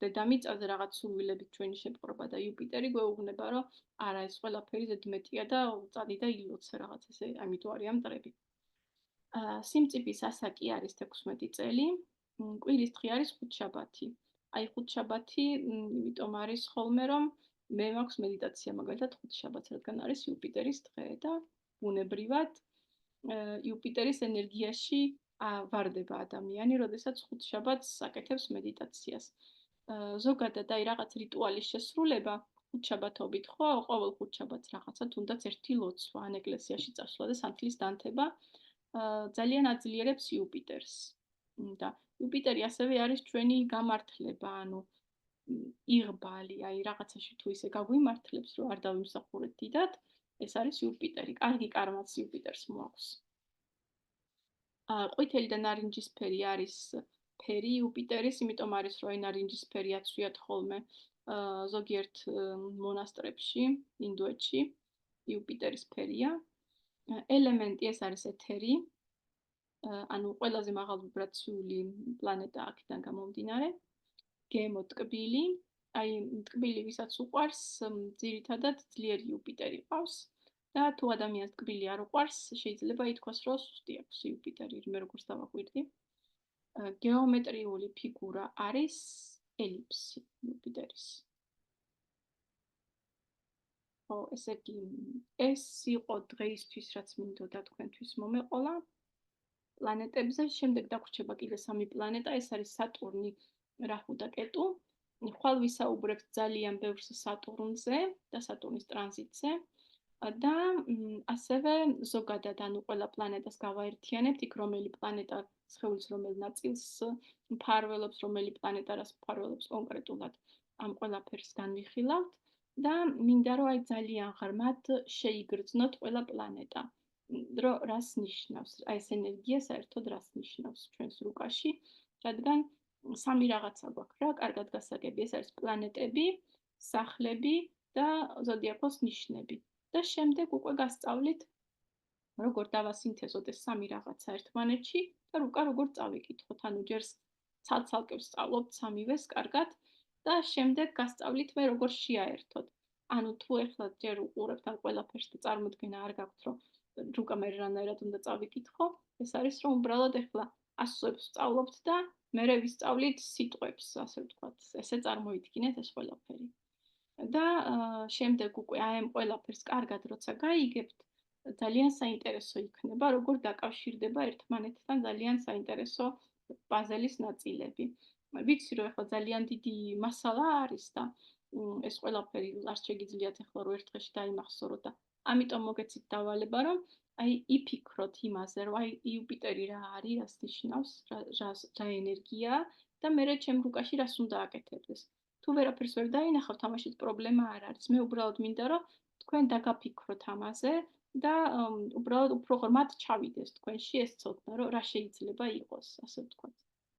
Speaker 1: დედამიწაზე რაღაც სურვილებით ჩვენი შეპყრობა და იუპიტერი გვეუბნება, რომ არა ეს ყველაფერი ზედმეტია და წადი და ილოცე რაღაც ესე, ამიტომ არის ამ მტრები. სიმწიფის ასაკი არის 16 წელი, კვირის დღე არის ხუთშაბათი. აი ხუთშაბათი, იმიტომ არის ხოლმე, რომ მე მაქვს მედიტაცია მაგალითად ხუთშაბათს, რადგან არის იუპიტერის დღე და ბუნებრივად იუპიტერის ენერგიაში ვარდება ადამიანი, როდესაც ხუთშაბათს აკეთებს მედიტაციას. ზოგადად აი რაღაც რიტუალის შესრულება ხუთშაბათობით, ხო, ყოველ ხუთშაბათს რაღაცა თუნდაც ერთი ლოცვა ან ეკლესიაში წასვლა და სანთლის დანთება ძალიან აძლიერებს იუპიტერს. და იუპიტერი ასევე არის ჩვენი გამართლება, ანუ იღბალი, აი რაღაცაში თუ ისე გაგვიმართლებს, რომ არ დავიმსახურეთ დიდად, ეს არის იუპიტერი. კარგი კარმაც იუპიტერს მოაქვს. ყვითელი და ნარინჯისფერი არის ფერი იუპიტერის, იმიტომ არის, რომ აი ნარინჯისფერი აცვიათ ხოლმე ზოგიერთ მონასტრებში, ინდოეთში, იუპიტერის ფერია. ელემენტი ეს არის ეთერი. ანუ ყველაზე მაღალ ვიბრაციული პლანეტა აქედან გამომდინარე. გემო ტკბილი, აი ტკბილი ვისაც უყვარს, ძირითადად ძლიერი იუპიტერი ყავს და თუ ადამიანს ტკბილი არ უყვარს, შეიძლება ითქვას, რომ სუსტი აქვს იუპიტერი, მე როგორც დავაკვირდი. გეომეტრიული ფიგურა არის ელიფსი იუპიტერის. ხო, ესე იგი, ეს იყო დღეისთვის, რაც მინდოდა თქვენთვის მომეყოლა. პლანეტებზე, შემდეგ დაგვრჩება კიდე 3 პლანეტა, ეს არის სატურნი, რაჰუ და კეტუ. ხვალ ვისაუბრებთ ძალიან ბევრს სატურნზე და სატურნის ტრანზიტზე და ასევე ზოგადად ანუ ყველა პლანეტას გავაერთიანებთ, იქ რომელი პლანეტა სხეულის რომელ ნაწილს მფარველობს, რომელი პლანეტა რას მფარველობს კონკრეტულად ამ ყველაფერს განვიხილავთ და მინდა რომ აი ძალიან ღრმად შეიგრძნოთ ყველა პლანეტა. რას ნიშნავს? აი ეს ენერგია საერთოდ რას ნიშნავს ჩვენს რუკაში, რადგან 3 რაღაცა გვაქვს რა, კარგად გასაგები, ეს არის პლანეტები, სახლები და ზოდიაქოს ნიშნები. და შემდეგ უკვე გასწავლით როგორ დავასინთეზოთ ეს 3 რაღაცა ერთმანეთში და რუკა როგორ წავიკითხოთ. ანუ ჯერ ცალ-ცალკე ვსწავლობთ 3-ვეს კარგად და შემდეგ გასწავლით მე როგორ შეაერთოთ. ანუ თუ ეხლა ჯერ უყურებთ ამ ყველაფერს და წარმოდგენა არ გაქვთ, რომ რუკა მე რანაირად უნდა წავიკითხო, ეს არის რომ უბრალოდ ეხლა ასოებს ვსწავლობთ და მერე ვისწავლით სიტყვებს, ასე ვთქვათ. ესე წარმოიდგინეთ ეს ყველაფერი. და შემდეგ უკვე აი ამ ყველაფერს კარგად როცა გაიგებთ, ძალიან საინტერესო იქნება, როგორ დაკავშირდება ერთმანეთთან ძალიან საინტერესო პაზლის ნაწილები. ვიცი, რომ ეხლა ძალიან დიდი მასალა არის და ეს ყველაფერი არ შეგიძლიათ ეხლა რომ ერთ დღეში დაიმახსოვროთ და ამიტომ მოგეცით დავალება, რომ აი იფიქროთ იმაზე, რომ აი იუპიტერი რა არის, რას ნიშნავს, რა ენერგია და მერე ჩემ რუკაში რას უნდა აკეთებდეს. თუ ვერაფერს ვერ დაინახავთ, თამაშით პრობლემა არ არის. მე უბრალოდ მინდა, რომ თქვენ დაგაფიქროთ ამაზე და უბრალოდ უფრო ღრმად ჩავიდეს თქვენში ეს ცოდნა, რომ რა შეიძლება იყოს, ასე ვთქვათ.